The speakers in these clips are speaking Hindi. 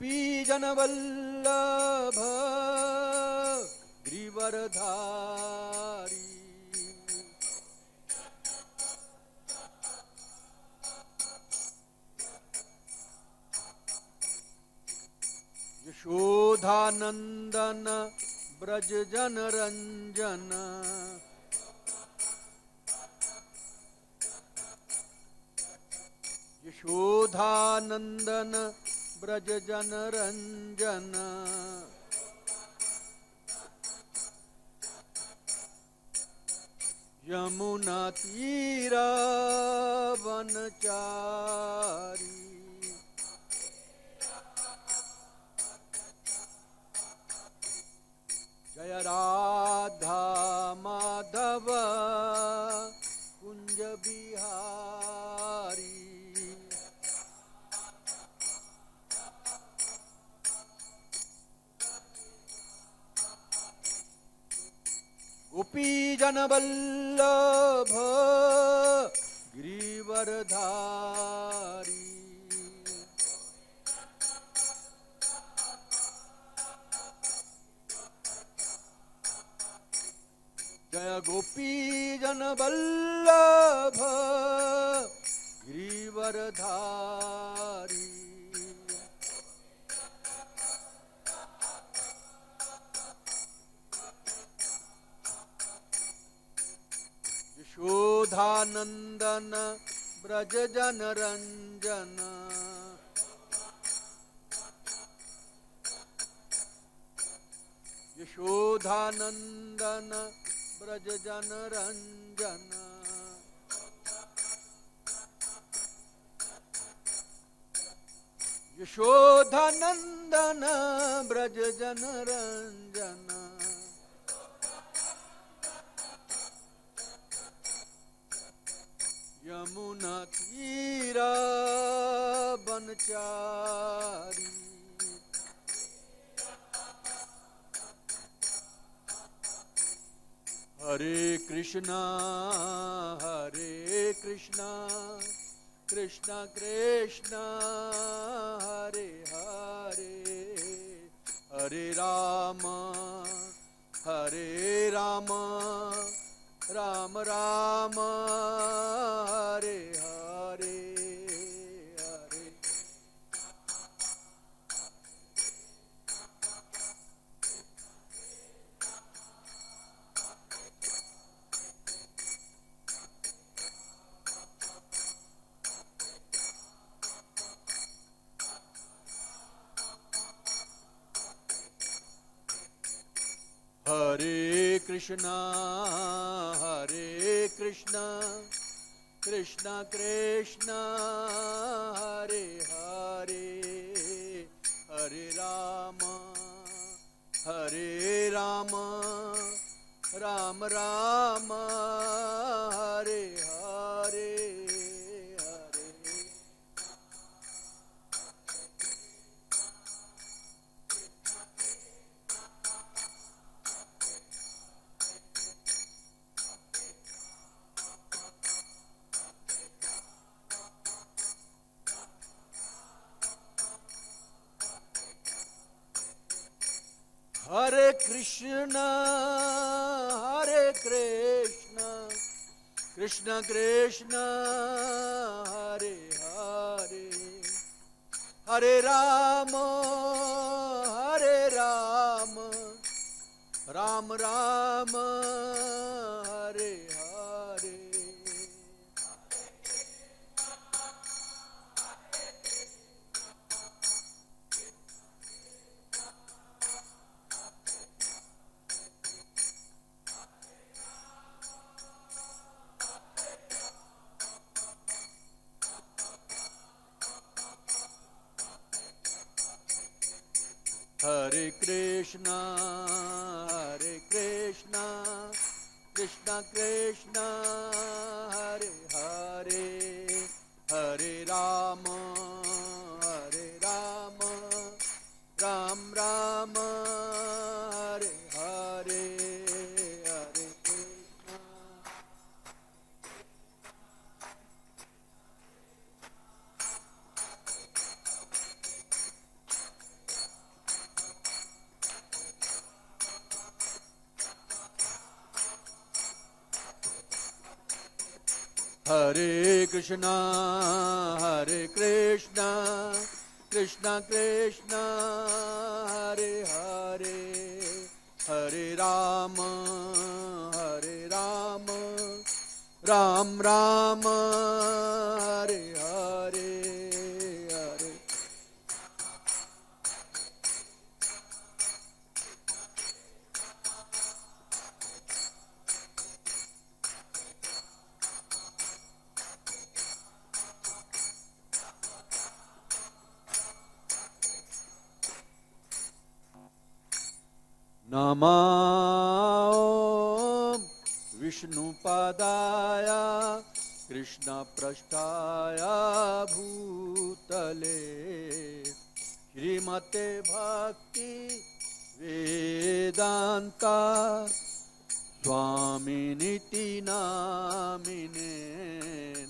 गोपीजनवल्लभ गिरिवरधारी यशोधानंदन ब्रज जन रंजन यशोधानंदन ब्रज जन रंजन यमुना तीरा वनचारी जय राधा माधव कुंज बिहारी गोपीजन वल्लभ गिरिवरधारी जय गोपीजन वल्लभ गिरिवरधारी यशोधानंदन ब्रज जन रंजन यशोधानंदन ब्रज जन रंजन यशोधानंदन ब्रज जन रंजन यमुना तीरा बनचारी हरे Krishna Krishna Krishna Hare Hare Hare Ram Ram Ram Hare Hare Hare Hare Krishna Krishna Krishna Hare Hare Hare Ram Ram Ram Hare Hare Hare Hare Krishna Krishna Krishna Hare Hare Hare Ram Ram Ram Hare Hare Hare Krishna Krishna Krishna Hare Hare Hare Ram Ram Ram Hare Hare Hare Krishna Hare Krishna, Krishna Krishna, Hare Hare, Hare Rama, Ram Rama, Hare Hare, Hare. Namah Vishnupadaya Krishna Prasthaya Bhutale Shrimate Bhakti Vedanta Swaminiti Namine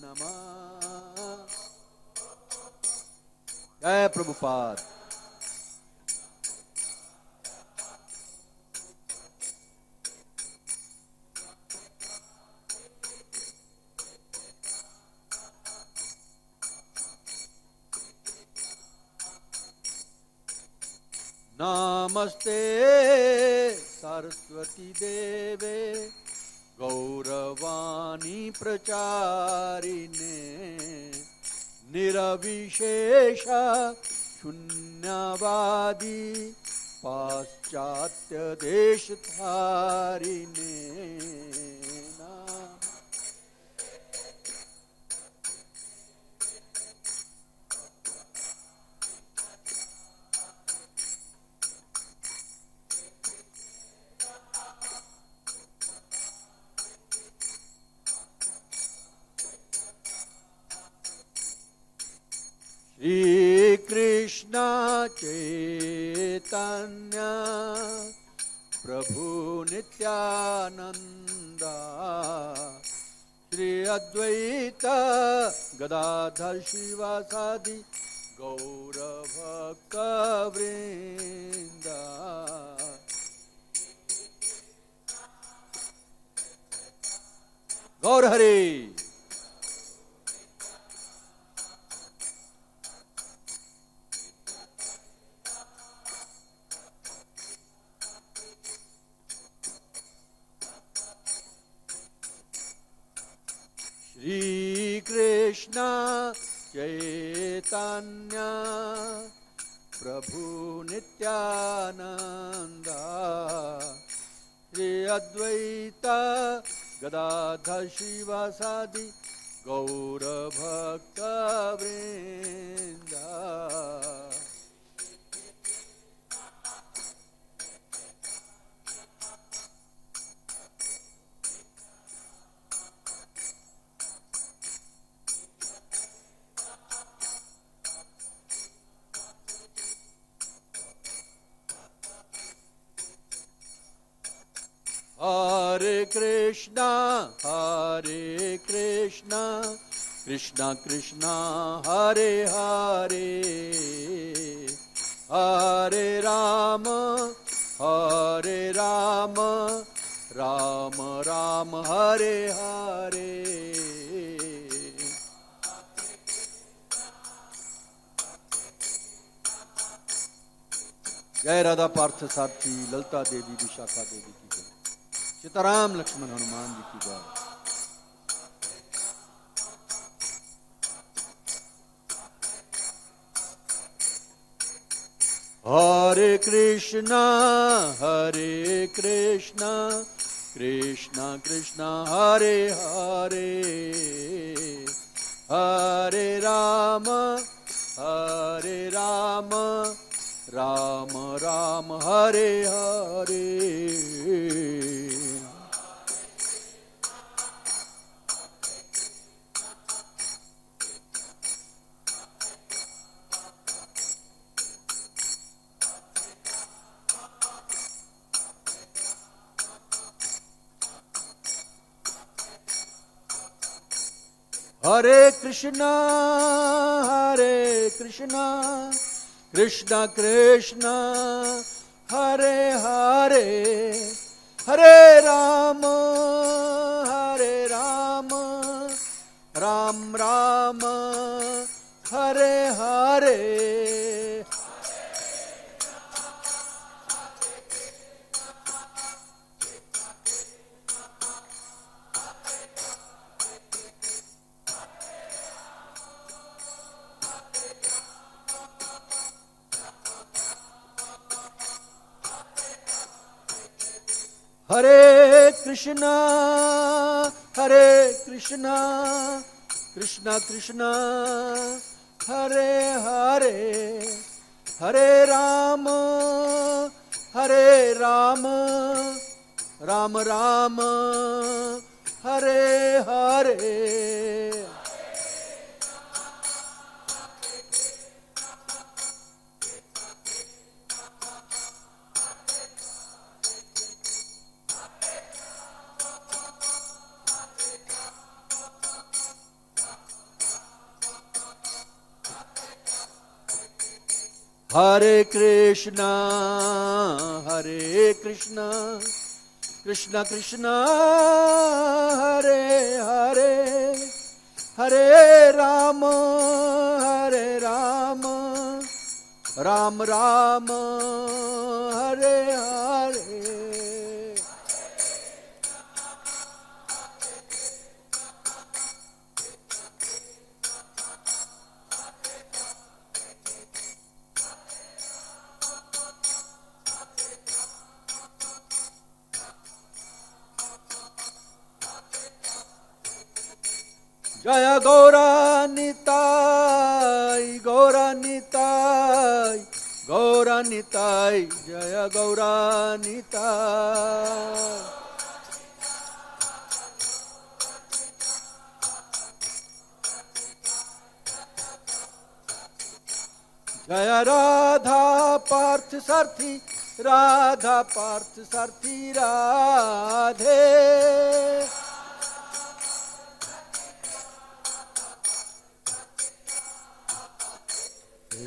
Namah. Jai Prabhupada. Namaste Saraswati Deve Gauravani Pracharine Niravishesha Shunyavadi Paschatya Deshatharine. Shri Krishna Chaitanya Prabhu Nityananda Shri Advaita Gadadhar Shivasadi Gaura Bhakta Vrinda. Gaur Hari. Shri Krishna Chaitanya Prabhu Nityananda Shri Advaita Gadadhar Shivasadi Gaura Bhakta Vrinda. Hare Krishna, Krishna Krishna, Hare Hare, Hare Rama, Rama Rama, Hare Hare. जय राधा पार्थ सारथी, ललता देवी, विशाखा देवी की जय, सीताराम लक्ष्मण हनुमान जी की जय। Hare Krishna, Krishna Krishna, Hare Hare, Hare Rama, Rama Rama, Hare Hare. Hare Krishna, Krishna Krishna, Hare Hare, Hare Rama, हरे कृष्णा कृष्णा कृष्णा हरे हरे, हरे राम राम राम हरे हरे। हरे कृष्णा कृष्णा कृष्णा हरे हरे, हरे राम राम राम हरे हरे। जय गौरानिताय गौरानिताय गौरानिताय, जय गौरानिताय। जय राधा पार्थ सारथी, राधा पार्थ सारथी राधे।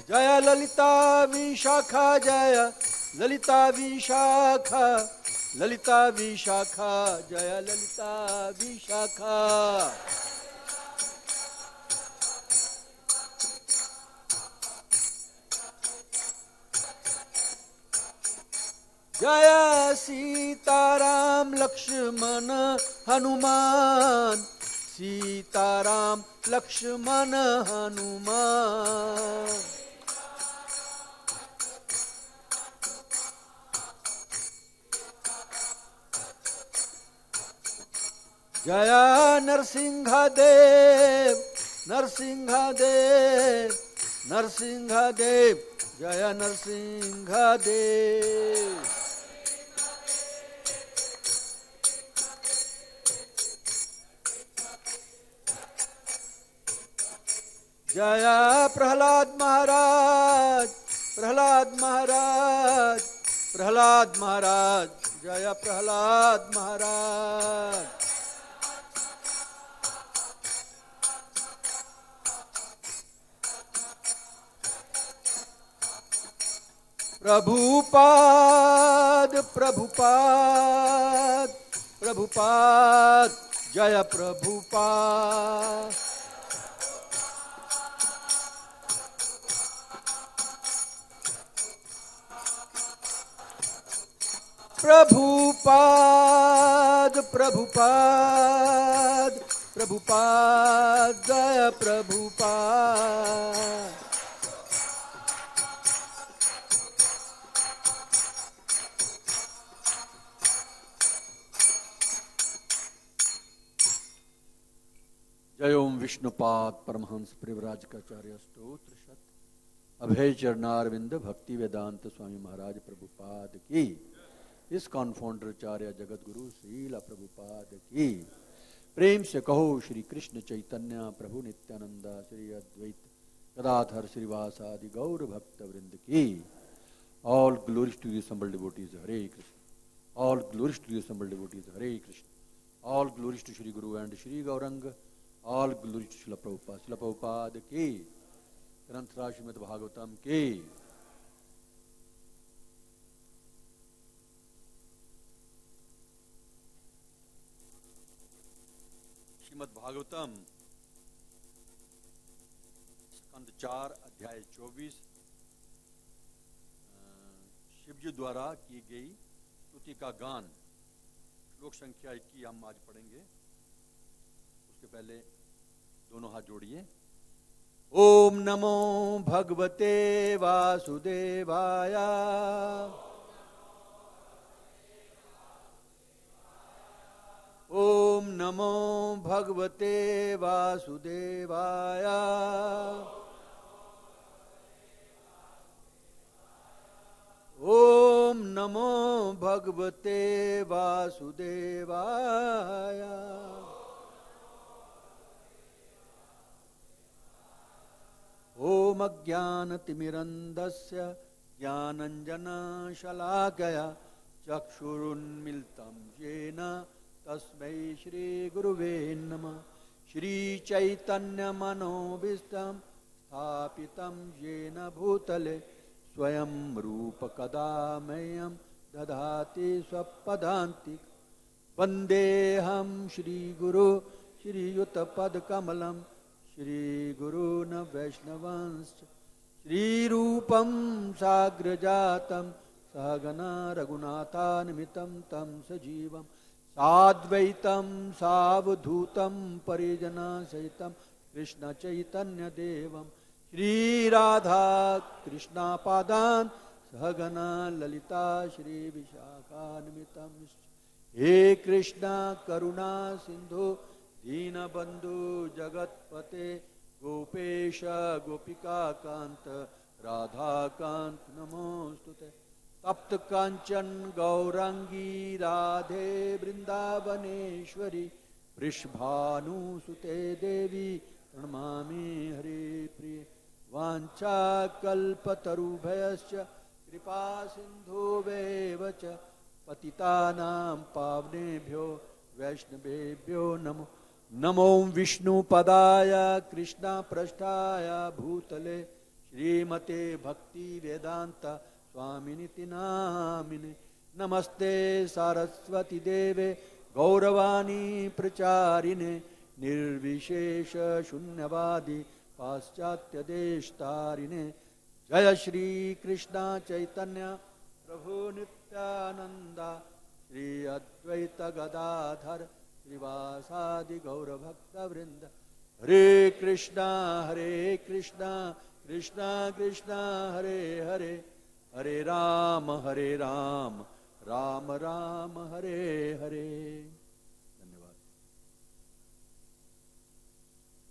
जय ललिता विशाखा, जय ललिता विशाखा, ललिता विशाखा, जय ललिता विशाखा। जय सीताराम लक्ष्मण हनुमान, सीताराम लक्ष्मण हनुमान। जय नरसिंहदेव नरसिंहदेव नरसिंहदेव, जय नरसिंहदेव। जय प्रहलाद महाराज प्रहलाद महाराज प्रहलाद महाराज, जय प्रहलाद महाराज। प्रभुपाद प्रभुपाद प्रभुपाद, जय प्रभुपाद। प्रभुपाद प्रभुपाद प्रभुपाद, जय प्रभुपाद। जय ओम विष्णुपाद परमहंस परिव्राजकाचार्य स्तोत्र शत अभय चरणारविंद भक्ति वेदांत स्वामी महाराज प्रभुपाद की, इस कॉन्फाउंडराचार्य जगत गुरु श्रील प्रभुपाद की। प्रेम से कहो श्री कृष्ण चैतन्य प्रभु नित्यानंद श्री अद्वैत गदाधर श्रीवासादि गौर भक्त वृंद की। All glories to the assembled devotees, Hare Krishna. All glories to the assembled devotees, Hare Krishna. All glories to Shri guru and Shri Gauranga. All glories to Srila Prabhupada की। ग्रंथराज श्रीमद् भागवतम की। श्रीमद् भागवतम स्कंद 4 अध्याय 24 शिवजी द्वारा की गई स्तुति का गान। श्लोक संख्या 21 हम आज पढ़ेंगे। उसके पहले दोनों हाथ जोड़िए। ओम नमो भगवते वासुदेवाय। नमो भगवते वासुदेवाय। ओम नमो भगवते वासुदेवाय। ओम अज्ञानतिमिरन्धस्य ज्ञानञ्जनशलाकया चक्षुरुन्मिलितं येन तस्मै श्रीगुरुवे नमः। श्रीचैतन्यमनोभीष्टं स्थापितं येन भूतले स्वयं रूप कदा मह्यं ददाति स्वपदान्तिकं। वन्देऽहं श्रीगुरो श्रीयुतपदकमलं श्रीगुरून् वैष्णवांश्च। श्रीरूपं साग्रजातं सहगना रघुनाथान्वितं तं सजीवं साद्वैतं सावधूतं परिजनसहितं कृष्णचैतन्यदेवं श्रीराधा कृष्णपादान् सहगना ललिता श्रीविशाखान्वितं। हे कृष्णा करुणा सिंधु दीनबंधु जगत्पते गोपेश गोपिका कांत राधा कांत नमोस्तुते। तप्त कांचन गौरांगी राधे वृंदावनेश्वरी वृषभानुसुते देवी प्रणमामि हरे प्रिय। वाञ्छाकल्पतरुभ्यश्च कृपा सिन्धुभ्येव च पतितानां पावनेभ्यो वैष्णवेभ्यो नमो। नमो विष्णुपदाय कृष्णपृष्ठाय भूतले श्रीमते भक्तिवेदांत स्वामिनिति नामिने। नमस्ते सारस्वती देवे गौरवाणी प्रचारिणे निर्विशेष शून्यवादी पाश्चात्य देशतारिणे। जय श्री कृष्ण चैतन्य प्रभु नित्यानंद श्री अद्वैत गदाधर श्रीवासादि गौर भक्त वृंद। हरे कृष्णा कृष्णा कृष्णा हरे हरे हरे राम राम राम हरे हरे।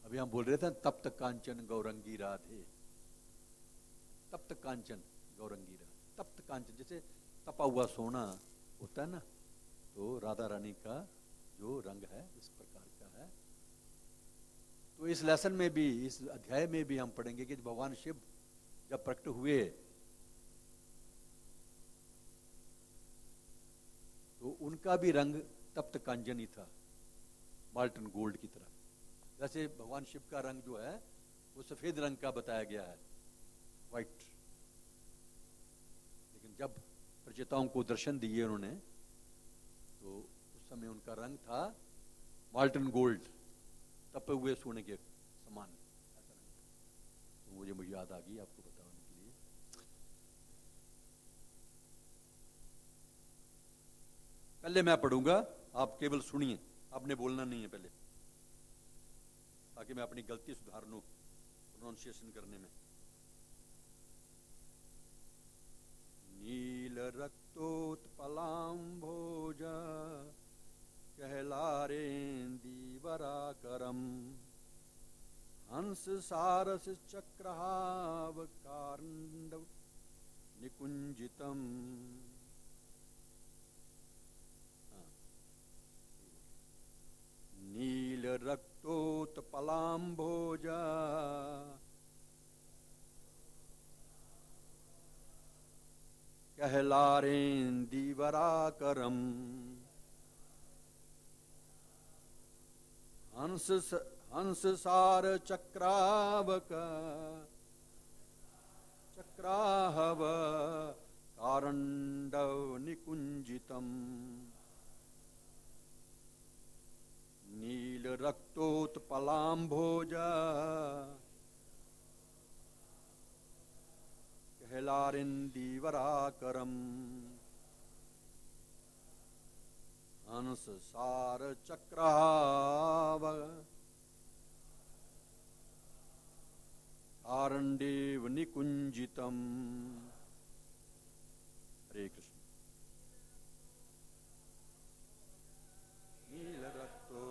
अभी हम बोल रहे थे तप्त कांचन गौरंगी राधे। तप्त कांचन गौरंगी राधे। तप्त कांचन जैसे तपा हुआ सोना होता है ना, तो राधा रानी का जो रंग है इस प्रकार का है। तो इस लेसन में भी, इस अध्याय में भी हम पढ़ेंगे कि भगवान शिव जब प्रकट हुए तो उनका भी रंग तप्त कांचन ही था, माल्टन गोल्ड की तरह। जैसे भगवान शिव का रंग जो है वो सफेद रंग का बताया गया है, व्हाइट। लेकिन जब प्रचेताओं को दर्शन दिए उन्होंने तो उस समय उनका रंग था माल्टन गोल्ड, तपे हुए सोने के समान ऐसा रंग। तो मुझे याद आ गई आपको बताने के लिए। पहले मैं पढ़ूंगा, आप केवल सुनिए, आपने बोलना नहीं है पहले, ताकि मैं अपनी गलती सुधार लूं प्रोनाउंसिएशन करने में। नील रक्तोत्पलाम्भोज कहलारेन्दीवराकरम हंस सारस चक्रहावकारण्डव निकुंजितम। नील रक्तोत्पलाम्भोज कहलारेन्दीवराकरम हंस सार चक्रावक चक्राहव कारण्डव निकुंजितम। नील रक्तोत्पलाम्भोज कहलारेन्दीवराकरम हंस सार चक्राव कारण्डेव निकुंजितम। हरे कृष्ण। नील रक्तो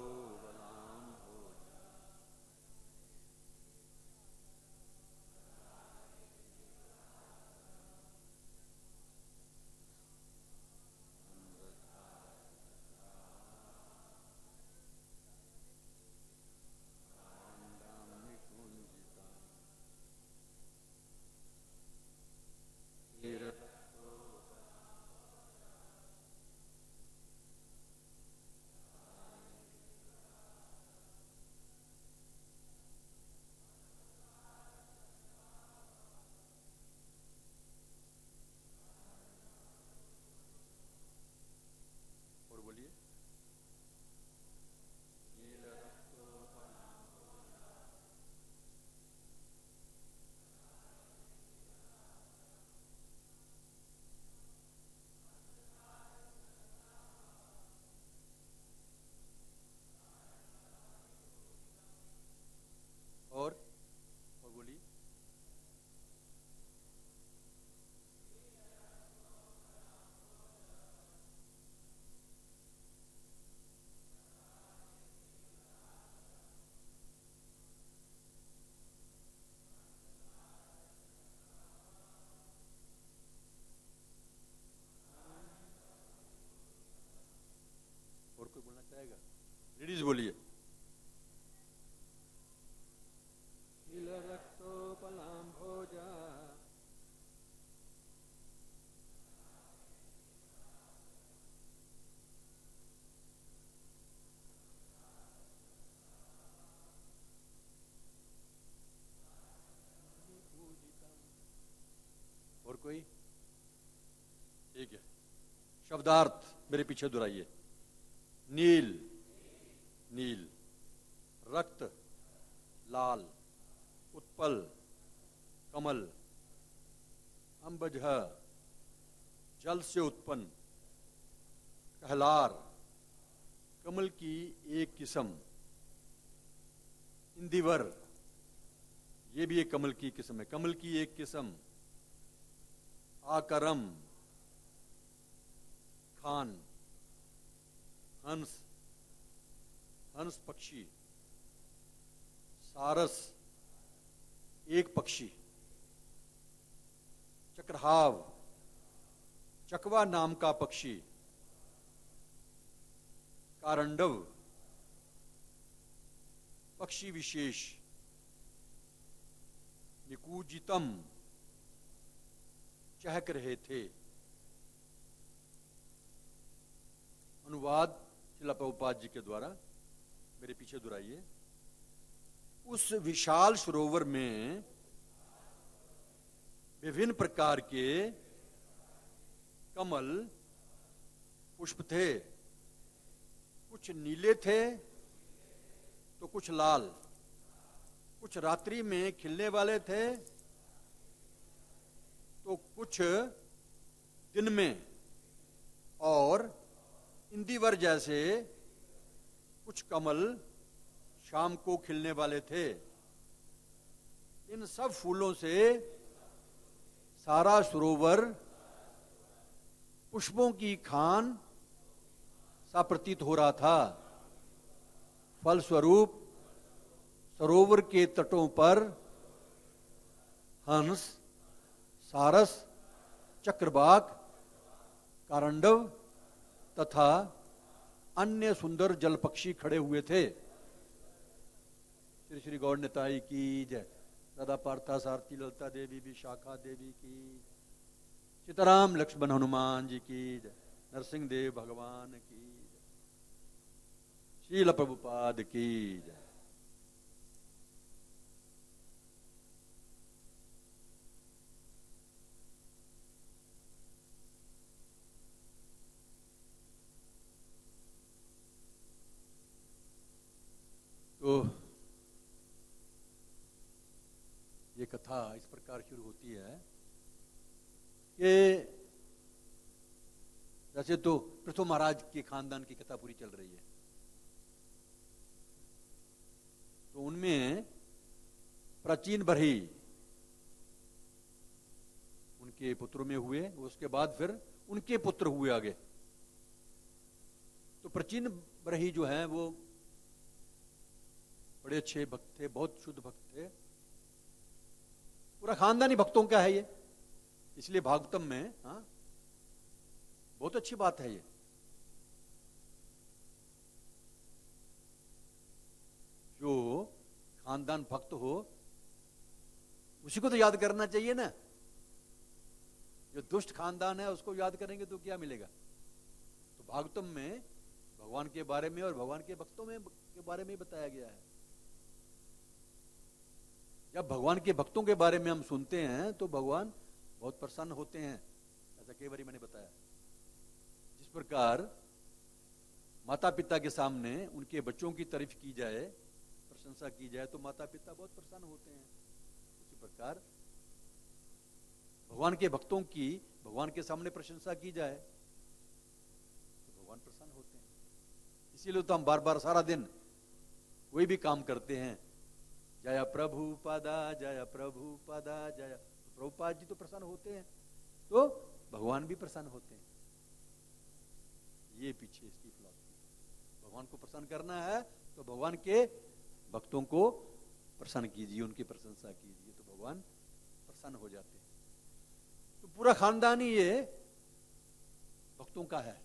और कोई बोलना चाहेगा? लेडीज बोलिए। रक्तोपलाम्भोजा और कोई? ठीक है, शब्दार्थ मेरे पीछे दोहराइए। नील, नील। रक्त, लाल। उत्पल, कमल। अंबजह, जल से उत्पन्न। कहलार, कमल की एक किस्म। इंदिवर, ये भी एक कमल की किस्म है, कमल की एक किस्म। आकरम, खान। हंस, हंस पक्षी। सारस, एक पक्षी। चक्रहाव, चकवा नाम का पक्षी। कारंडव, पक्षी विशेष। निकूजितम, चहक रहे थे। अनुवाद श्रील प्रभुपाद जी के द्वारा, मेरे पीछे दोहराइए। उस विशाल सरोवर में विभिन्न प्रकार के कमल पुष्प थे। कुछ नीले थे तो कुछ लाल। कुछ रात्रि में खिलने वाले थे तो कुछ दिन में, और इंदिवर जैसे कुछ कमल शाम को खिलने वाले थे। इन सब फूलों से सारा सरोवर पुष्पों की खान सा प्रतीत हो रहा था। फलस्वरूप सरोवर के तटों पर हंस, सारस, चक्रवाक, कारंडव तथा अन्य सुंदर जल पक्षी खड़े हुए थे। श्री श्री गौर निताई की जय। राधा पार्था सारथी ललिता देवी विशाखा देवी की। सीताराम लक्ष्मण हनुमान जी की जय। नरसिंह देव भगवान की जय। श्रील प्रभुपाद की जय। तो ये कथा इस प्रकार शुरू होती है कि जैसे तो पृथु महाराज के खानदान की कथा पूरी चल रही है, तो उनमें प्राचीन बरही उनके पुत्रों में हुए, उसके बाद फिर उनके पुत्र हुए आगे। तो प्राचीन बरही जो है वो बड़े अच्छे भक्त थे, बहुत शुद्ध भक्त थे। पूरा खानदानी भक्तों का है ये, इसलिए भागवतम में बहुत अच्छी बात है ये। जो खानदान भक्त हो उसी को तो याद करना चाहिए ना। जो दुष्ट खानदान है उसको याद करेंगे तो क्या मिलेगा। तो भागवतम में भगवान के बारे में और भगवान के भक्तों में के बारे में बताया गया है। जब भगवान के भक्तों के बारे में हम सुनते हैं तो भगवान बहुत प्रसन्न होते हैं, ऐसा कई बार मैंने बताया। जिस प्रकार माता पिता के सामने उनके बच्चों की तारीफ की जाए, प्रशंसा की जाए, तो माता पिता बहुत प्रसन्न होते हैं। उसी प्रकार भगवान के भक्तों की भगवान के सामने प्रशंसा की जाए तो भगवान प्रसन्न होते हैं। इसीलिए तो हम बार बार सारा दिन कोई भी काम करते हैं, जय प्रभुपादा जय प्रभुपादा जय। तो प्रभुपाद जी तो प्रसन्न होते हैं तो भगवान भी प्रसन्न होते हैं। ये पीछे इसकी फिलॉसफी। भगवान को प्रसन्न करना है तो भगवान के भक्तों को प्रसन्न कीजिए, उनकी प्रशंसा कीजिए, तो भगवान प्रसन्न हो जाते हैं। तो पूरा खानदान ही ये भक्तों का है।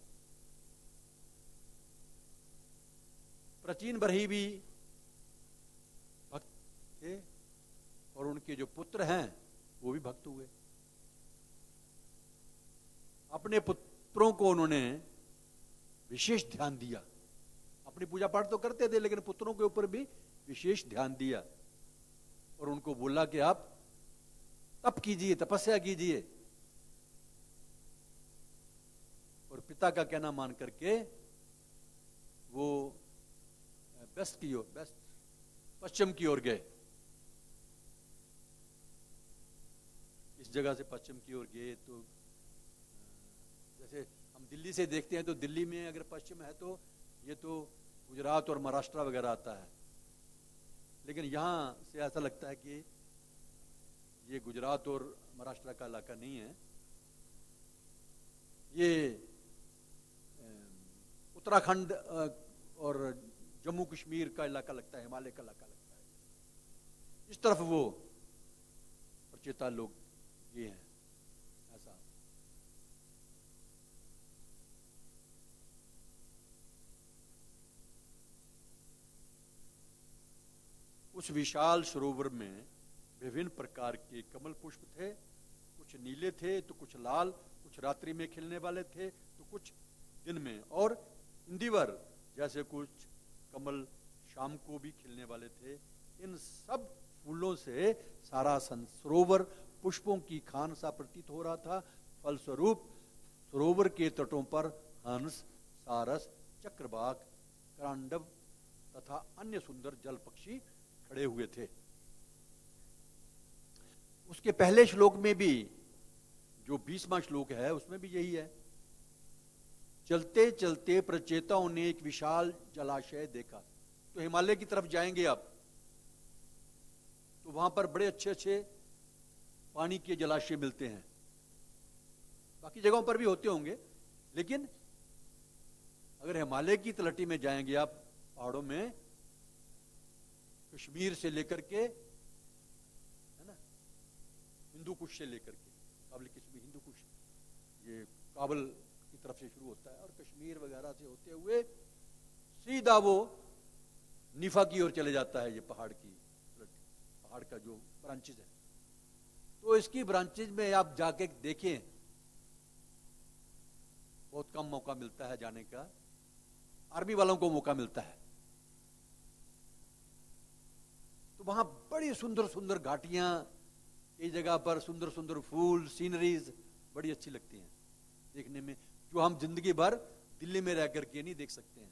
प्राचीन बरही भी भक्त थे और उनके जो पुत्र हैं वो भी भक्त हुए। अपने पुत्रों को उन्होंने विशेष ध्यान दिया। अपनी पूजा पाठ तो करते थे लेकिन पुत्रों के ऊपर भी विशेष ध्यान दिया और उनको बोला कि आप तप कीजिए, तपस्या कीजिए। और पिता का कहना मान करके वो वेस्ट की ओर, वेस्ट पश्चिम की ओर गए। इस जगह से पश्चिम की ओर गए तो जैसे हम दिल्ली से देखते हैं तो दिल्ली में अगर पश्चिम है तो ये तो गुजरात और महाराष्ट्र वगैरह आता है, लेकिन यहां से ऐसा लगता है कि ये गुजरात और महाराष्ट्र का इलाका नहीं है, ये उत्तराखंड और जम्मू कश्मीर का इलाका लगता है, हिमालय का इलाका लगता है। इस तरफ वो प्रचेता लोग ये हैं। ऐसा उस विशाल सरोवर में विभिन्न प्रकार के कमल पुष्प थे, कुछ नीले थे तो कुछ लाल, कुछ रात्रि में खिलने वाले थे तो कुछ दिन में, और इंदिवर जैसे कुछ कमल शाम को भी खिलने वाले थे। इन सब फूलों से सारा सरोवर पुष्पों की खान सा प्रतीत हो रहा था। फलस्वरूप सरोवर के तटों पर हंस, सारस, चक्रवाक, करांडव तथा अन्य सुंदर जल पक्षी खड़े हुए थे। उसके पहले श्लोक में भी जो 20वां श्लोक है उसमें भी यही है। चलते चलते प्रचेताओं ने एक विशाल जलाशय देखा। तो हिमालय की तरफ जाएंगे आप तो वहां पर बड़े अच्छे अच्छे पानी के जलाशय मिलते हैं। बाकी जगहों पर भी होते होंगे, लेकिन अगर हिमालय की तलहटी में जाएंगे आप, पहाड़ों में, कश्मीर से लेकर के, है ना, हिंदू कुश से लेकर के, काबुल कश्मीर, हिंदू कुश ये काबुल की तरफ से शुरू होता है और कश्मीर वगैरह से होते हुए सीधा वो निफा की ओर चले जाता है। ये पहाड़ का जो ब्रांचेज है, तो इसकी ब्रांचेज में आप जाके देखें, बहुत कम मौका मिलता है जाने का, आर्मी वालों को मौका मिलता है। तो वहां बड़ी सुंदर सुंदर घाटियां, कई जगह पर सुंदर सुंदर फूल, सीनरीज बड़ी अच्छी लगती हैं देखने में, जो हम जिंदगी भर दिल्ली में रह करके नहीं देख सकते हैं।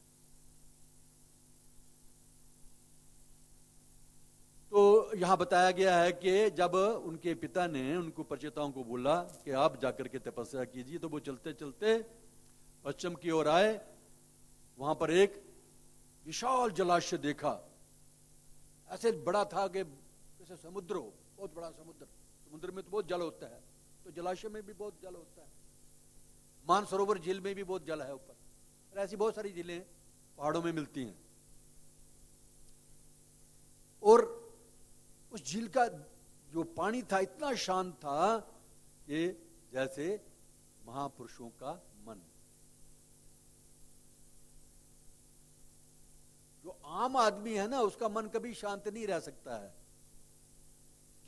तो यहां बताया गया है कि जब उनके पिता ने उनको प्रचेताओं को बोला कि आप जाकर के तपस्या कीजिए, तो वो चलते चलते पश्चिम की ओर आए। वहां पर एक विशाल जलाशय देखा, ऐसे बड़ा था कि जैसे समुद्र हो, बहुत बड़ा समुद्र। समुद्र में तो बहुत जल होता है, तो जलाशय में भी बहुत जल होता है। मानसरोवर झील में भी बहुत जल है ऊपर, और ऐसी बहुत सारी झीलें पहाड़ों में मिलती हैं। और उस झील का जो पानी था इतना शांत था कि जैसे महापुरुषों का मन। जो आम आदमी है ना, उसका मन कभी शांत नहीं रह सकता है।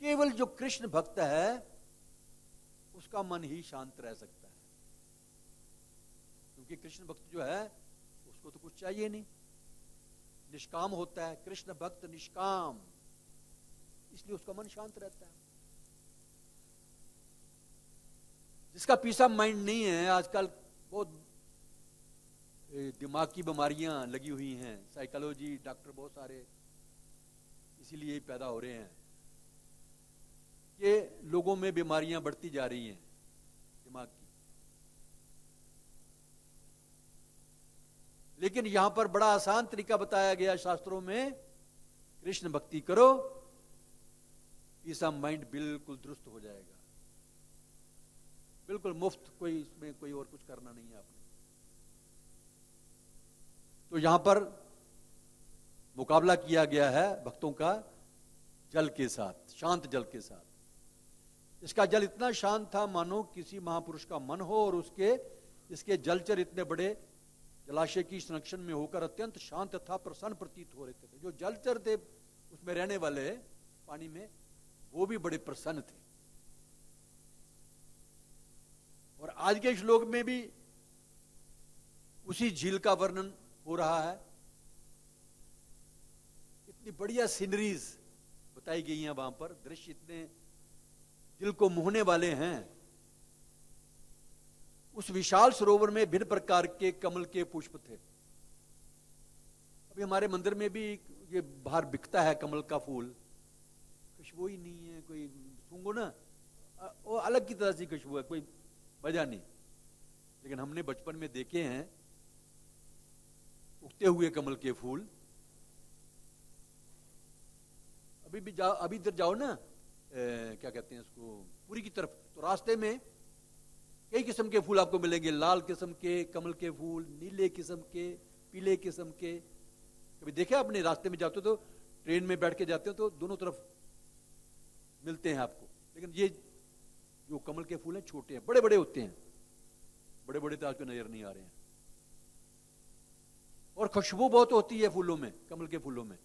केवल जो कृष्ण भक्त है उसका मन ही शांत रह सकता है, क्योंकि कृष्ण भक्त जो है उसको तो कुछ चाहिए नहीं, निष्काम होता है। कृष्ण भक्त निष्काम, इसलिए उसका मन शांत रहता है। जिसका पीस ऑफ माइंड नहीं है, आजकल बहुत दिमाग की बीमारियां लगी हुई हैं, साइकोलॉजी डॉक्टर बहुत सारे इसीलिए पैदा हो रहे हैं कि लोगों में बीमारियां बढ़ती जा रही हैं दिमाग की। लेकिन यहां पर बड़ा आसान तरीका बताया गया शास्त्रों में, कृष्ण भक्ति करो, पीस ऑफ माइंड बिल्कुल दुरुस्त हो जाएगा, बिल्कुल मुफ्त, कोई इसमें कोई और कुछ करना नहीं है आपने। तो यहां पर मुकाबला किया गया है भक्तों का जल के साथ, शांत जल के साथ। इसका जल इतना शांत था मानो किसी महापुरुष का मन हो, और इसके जलचर इतने बड़े जलाशय की संरक्षण में होकर अत्यंत शांत तथा प्रसन्न प्रतीत हो रहे थे। जो जलचर थे उसमें रहने वाले पानी में, वो भी बड़े प्रसन्न थे। और आज के श्लोक में भी उसी झील का वर्णन हो रहा है। इतनी बढ़िया सीनरीज बताई गई हैं वहां पर, दृश्य इतने दिल को मोहने वाले हैं। उस विशाल सरोवर में भिन्न प्रकार के कमल के पुष्प थे। अभी हमारे मंदिर में भी ये बाहर बिकता है कमल का फूल, खुशबू ही नहीं है, कोई सूंघो ना वो अलग की तरह से खुशबू है, कोई मजा नहीं। लेकिन हमने बचपन में देखे हैं उगते हुए कमल के फूल। अभी भी जाओ, अभी इधर जाओ ना, क्या कहते हैं इसको, पूरी की तरफ, तो रास्ते में कई किस्म के फूल आपको मिलेंगे। लाल किस्म के कमल के फूल, नीले किस्म के, पीले किस्म के। कभी देखा आपने, रास्ते में जाते हो तो ट्रेन में बैठ के जाते हो तो दोनों तरफ मिलते हैं आपको। लेकिन ये जो कमल के फूल हैं छोटे हैं, बड़े बड़े होते हैं, बड़े बड़े तो आपको नजर नहीं आ रहे हैं। और खुशबू बहुत होती है फूलों में, कमल के फूलों में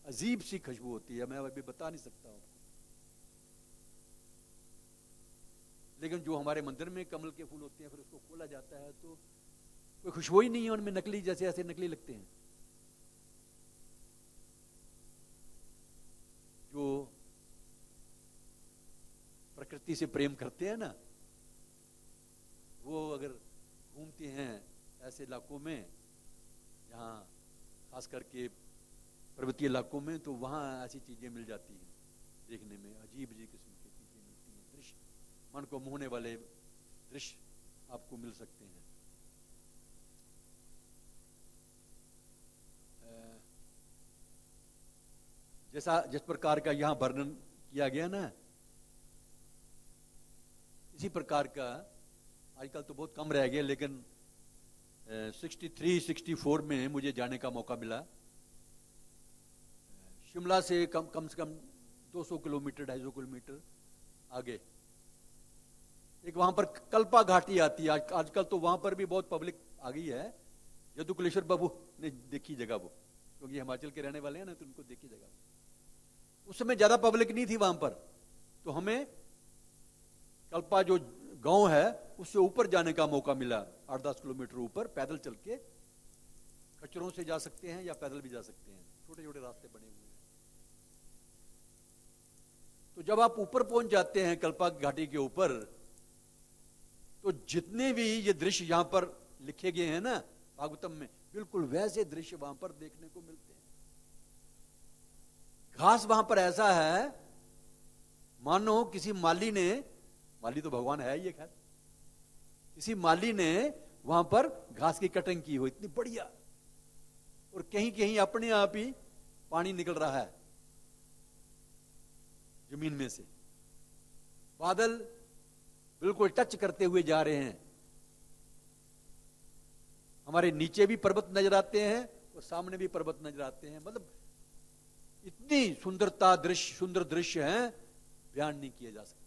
अजीब सी खुशबू होती है, मैं अभी बता नहीं सकता आपको। लेकिन जो हमारे मंदिर में कमल के फूल होते हैं, फिर उसको खोला जाता है तो कोई खुशबू ही नहीं है उनमें, नकली जैसे ऐसे नकली लगते हैं। जो प्रकृति से प्रेम करते हैं ना, वो अगर घूमते हैं ऐसे इलाकों में जहां खास करके पर्वतीय इलाकों में, तो वहां ऐसी चीजें मिल जाती हैं देखने में, अजीब अजीब किस्म की चीजें मिलती हैं। दृश्य, मन को मोहने वाले दृश्य आपको मिल सकते हैं। जैसा जिस प्रकार का यहां वर्णन किया गया ना, इसी प्रकार का आजकल तो बहुत कम रह गया, लेकिन 63-64 में मुझे जाने का मौका मिला। शिमला से कम से कम 200 किलोमीटर 250 किलोमीटर आगे एक वहां पर कल्पा घाटी आती है। आजकल तो वहां पर भी बहुत पब्लिक आ गई है। यदुकुलेश्वर बाबू ने देखी जगह वो, क्योंकि हिमाचल के रहने वाले हैं ना, तो उनको देखी जगह। उस समय ज्यादा पब्लिक नहीं थी वहां पर, तो हमें कल्पा जो गांव है उससे ऊपर जाने का मौका मिला। 8-10 किलोमीटर ऊपर पैदल चल के, खच्चरों से जा सकते हैं या पैदल भी जा सकते हैं, छोटे छोटे रास्ते बने हुए हैं। तो जब आप ऊपर पहुंच जाते हैं कल्पा घाटी के ऊपर, तो जितने भी ये दृश्य यहां पर लिखे गए हैं ना भागवतम में, बिल्कुल वैसे दृश्य वहां पर देखने को मिलते हैं। घास वहां पर ऐसा है मानो किसी माली ने, माली तो भगवान है ये, खैर किसी माली ने वहां पर घास की कटिंग की हो, इतनी बढ़िया। और कहीं कहीं अपने आप ही पानी निकल रहा है जमीन में से, बादल बिल्कुल टच करते हुए जा रहे हैं। हमारे नीचे भी पर्वत नजर आते हैं और सामने भी पर्वत नजर आते हैं। मतलब इतनी सुंदरता दृश्य, सुंदर दृश्य हैं, बयान नहीं किए जा सकते,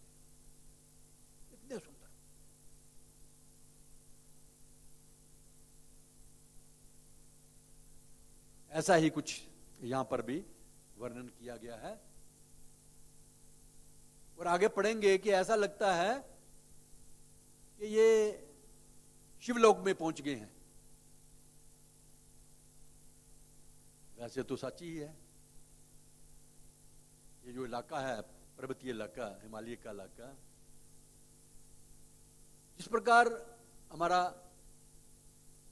इतने सुंदर। ऐसा ही कुछ यहां पर भी वर्णन किया गया है। और आगे पढ़ेंगे कि ऐसा लगता है कि ये शिवलोक में पहुंच गए हैं। वैसे तो सच ही है, ये जो इलाका है पर्वतीय इलाका, हिमालय का इलाका, जिस प्रकार हमारा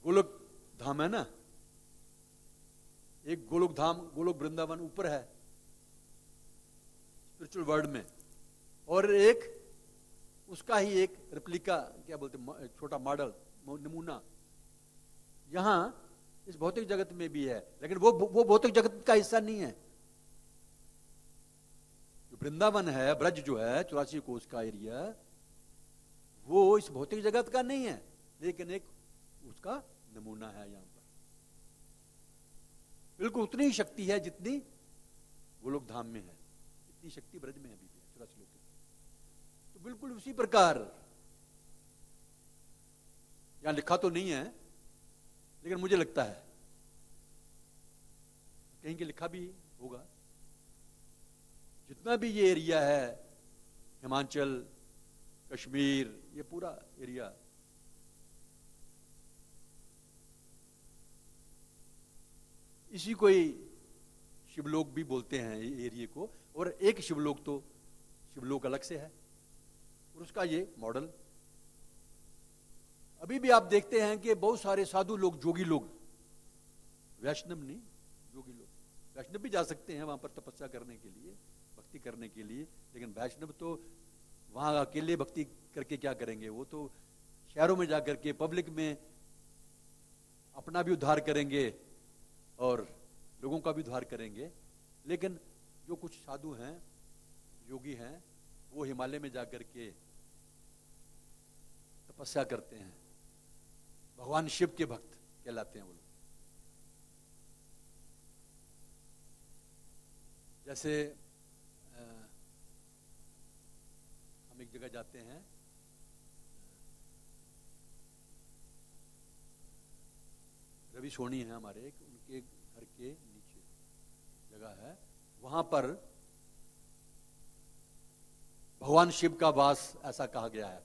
गोलोक धाम है ना, एक गोलोक धाम, गोलोक वृंदावन ऊपर है स्पिरिचुअल वर्ल्ड में, और एक उसका ही एक रिप्लिका, क्या बोलते, छोटा मॉडल, नमूना यहां इस भौतिक जगत में भी है। लेकिन वो भौतिक जगत का हिस्सा नहीं है। जो वृंदावन है, ब्रज जो है 84 कोस का एरिया, वो इस भौतिक जगत का नहीं है, लेकिन एक उसका नमूना है। यहां पर बिल्कुल उतनी ही शक्ति है जितनी गोलोक धाम में है, इतनी शक्ति ब्रज में अभी भी 84 लोग। तो बिल्कुल उसी प्रकार, यहां लिखा तो नहीं है लेकिन मुझे लगता है कहीं के लिखा भी होगा, जितना भी ये एरिया है, हिमाचल, कश्मीर, ये पूरा एरिया, इसी को ही शिवलोक भी बोलते हैं ये एरिया को। और एक शिवलोक तो शिवलोक अलग से है, और उसका ये मॉडल अभी भी आप देखते हैं कि बहुत सारे साधु लोग, जोगी लोग, वैष्णव नहीं, जोगी लोग, वैष्णव भी जा सकते हैं वहां पर तपस्या करने के लिए, भक्ति करने के लिए, लेकिन वैष्णव तो वहां अकेले भक्ति करके क्या करेंगे, वो तो शहरों में जाकर के पब्लिक में अपना भी उद्धार करेंगे और लोगों का भी उद्धार करेंगे। लेकिन जो कुछ साधु हैं, योगी हैं, वो हिमालय में जाकर के तपस्या करते हैं, भगवान शिव के भक्त कहलाते हैं वो लोग। जैसे हम एक जगह जाते हैं, रवि सोनी है हमारे, उनके घर के नीचे जगह है, वहां पर भगवान शिव का वास ऐसा कहा गया है।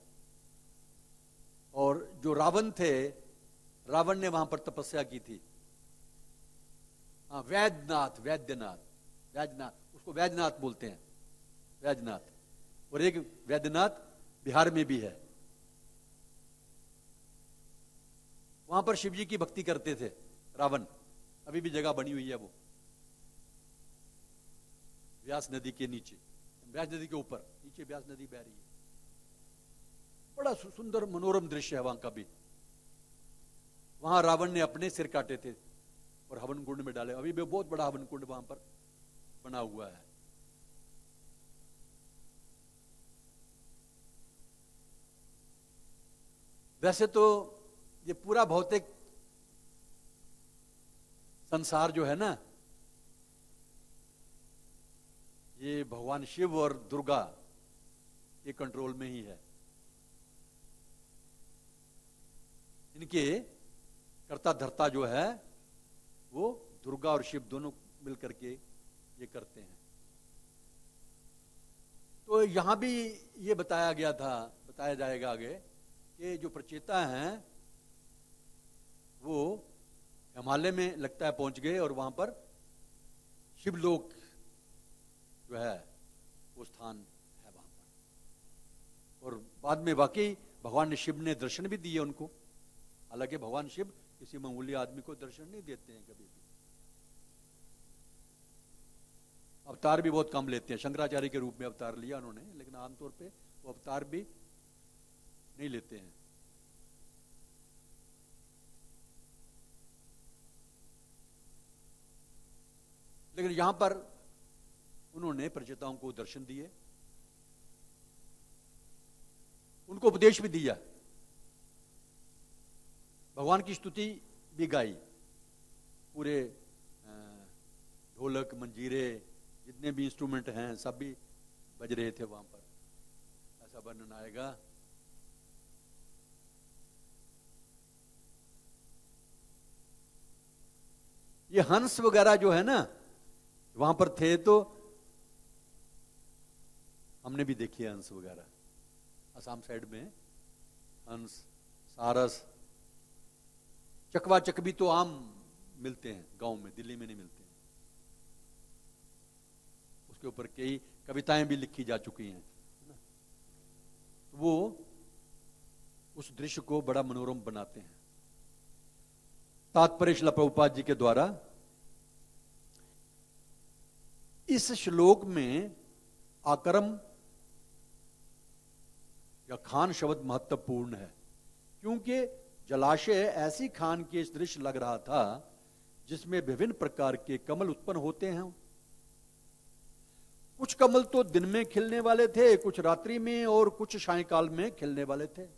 और जो रावण थे, रावण ने वहां पर तपस्या की थी। हाँ, वैद्यनाथ, वैद्यनाथ, वैद्यनाथ, उसको वैद्यनाथ बोलते हैं, वैद्यनाथ। और एक वैद्यनाथ बिहार में भी है, वहां पर शिव जी की भक्ति करते थे रावण। अभी भी जगह बनी हुई है वो, व्यास नदी के नीचे, व्यास नदी के ऊपर, नीचे व्यास नदी बह रही है। बड़ा सुंदर मनोरम दृश्य है वहां का भी। वहां रावण ने अपने सिर काटे थे और हवन कुंड में डाले। अभी भी बहुत बड़ा हवन कुंड वहां पर बना हुआ है। वैसे तो ये पूरा भौतिक संसार जो है ना, ये भगवान शिव और दुर्गा के कंट्रोल में ही है। इनके कर्ता धर्ता जो है वो दुर्गा और शिव दोनों मिलकर के ये करते हैं। तो यहां भी ये बताया गया था, बताया जाएगा आगे, कि जो प्रचेता हैं वो हिमालय में लगता है पहुंच गए और वहां पर शिवलोक जो है वो स्थान है वहां पर। और बाद में वाकई भगवान शिव ने दर्शन भी दिए उनको। हालांकि भगवान शिव किसी मामूली आदमी को दर्शन नहीं देते हैं कभी भी। अवतार भी बहुत कम लेते हैं। शंकराचार्य के रूप में अवतार लिया उन्होंने, लेकिन आमतौर पे वो अवतार भी नहीं लेते हैं। लेकिन यहां पर उन्होंने प्रचेताओं को दर्शन दिए, उनको उपदेश भी दिया, भगवान की स्तुति भी गाई। पूरे ढोलक, मंजीरे, जितने भी इंस्ट्रूमेंट हैं सब भी बज रहे थे वहां पर। ऐसा वर्णन आएगा। ये हंस वगैरह जो है ना वहां पर थे, तो हमने भी देखी है हंस वगैरह। असम साइड में हंस, सारस, चकवा चकबी तो आम मिलते हैं गांव में, दिल्ली में नहीं मिलते हैं। उसके ऊपर कई कविताएं भी लिखी जा चुकी हैं। वो उस दृश्य को बड़ा मनोरम बनाते हैं। तात्पर्य श्रील प्रभुपाद जी के द्वारा इस श्लोक में आकरम या खान शब्द महत्वपूर्ण है, क्योंकि जलाशय ऐसी खान के इस दृश्य लग रहा था जिसमें विभिन्न प्रकार के कमल उत्पन्न होते हैं। कुछ कमल तो दिन में खिलने वाले थे, कुछ रात्रि में, और कुछ सायंकाल में खिलने वाले थे।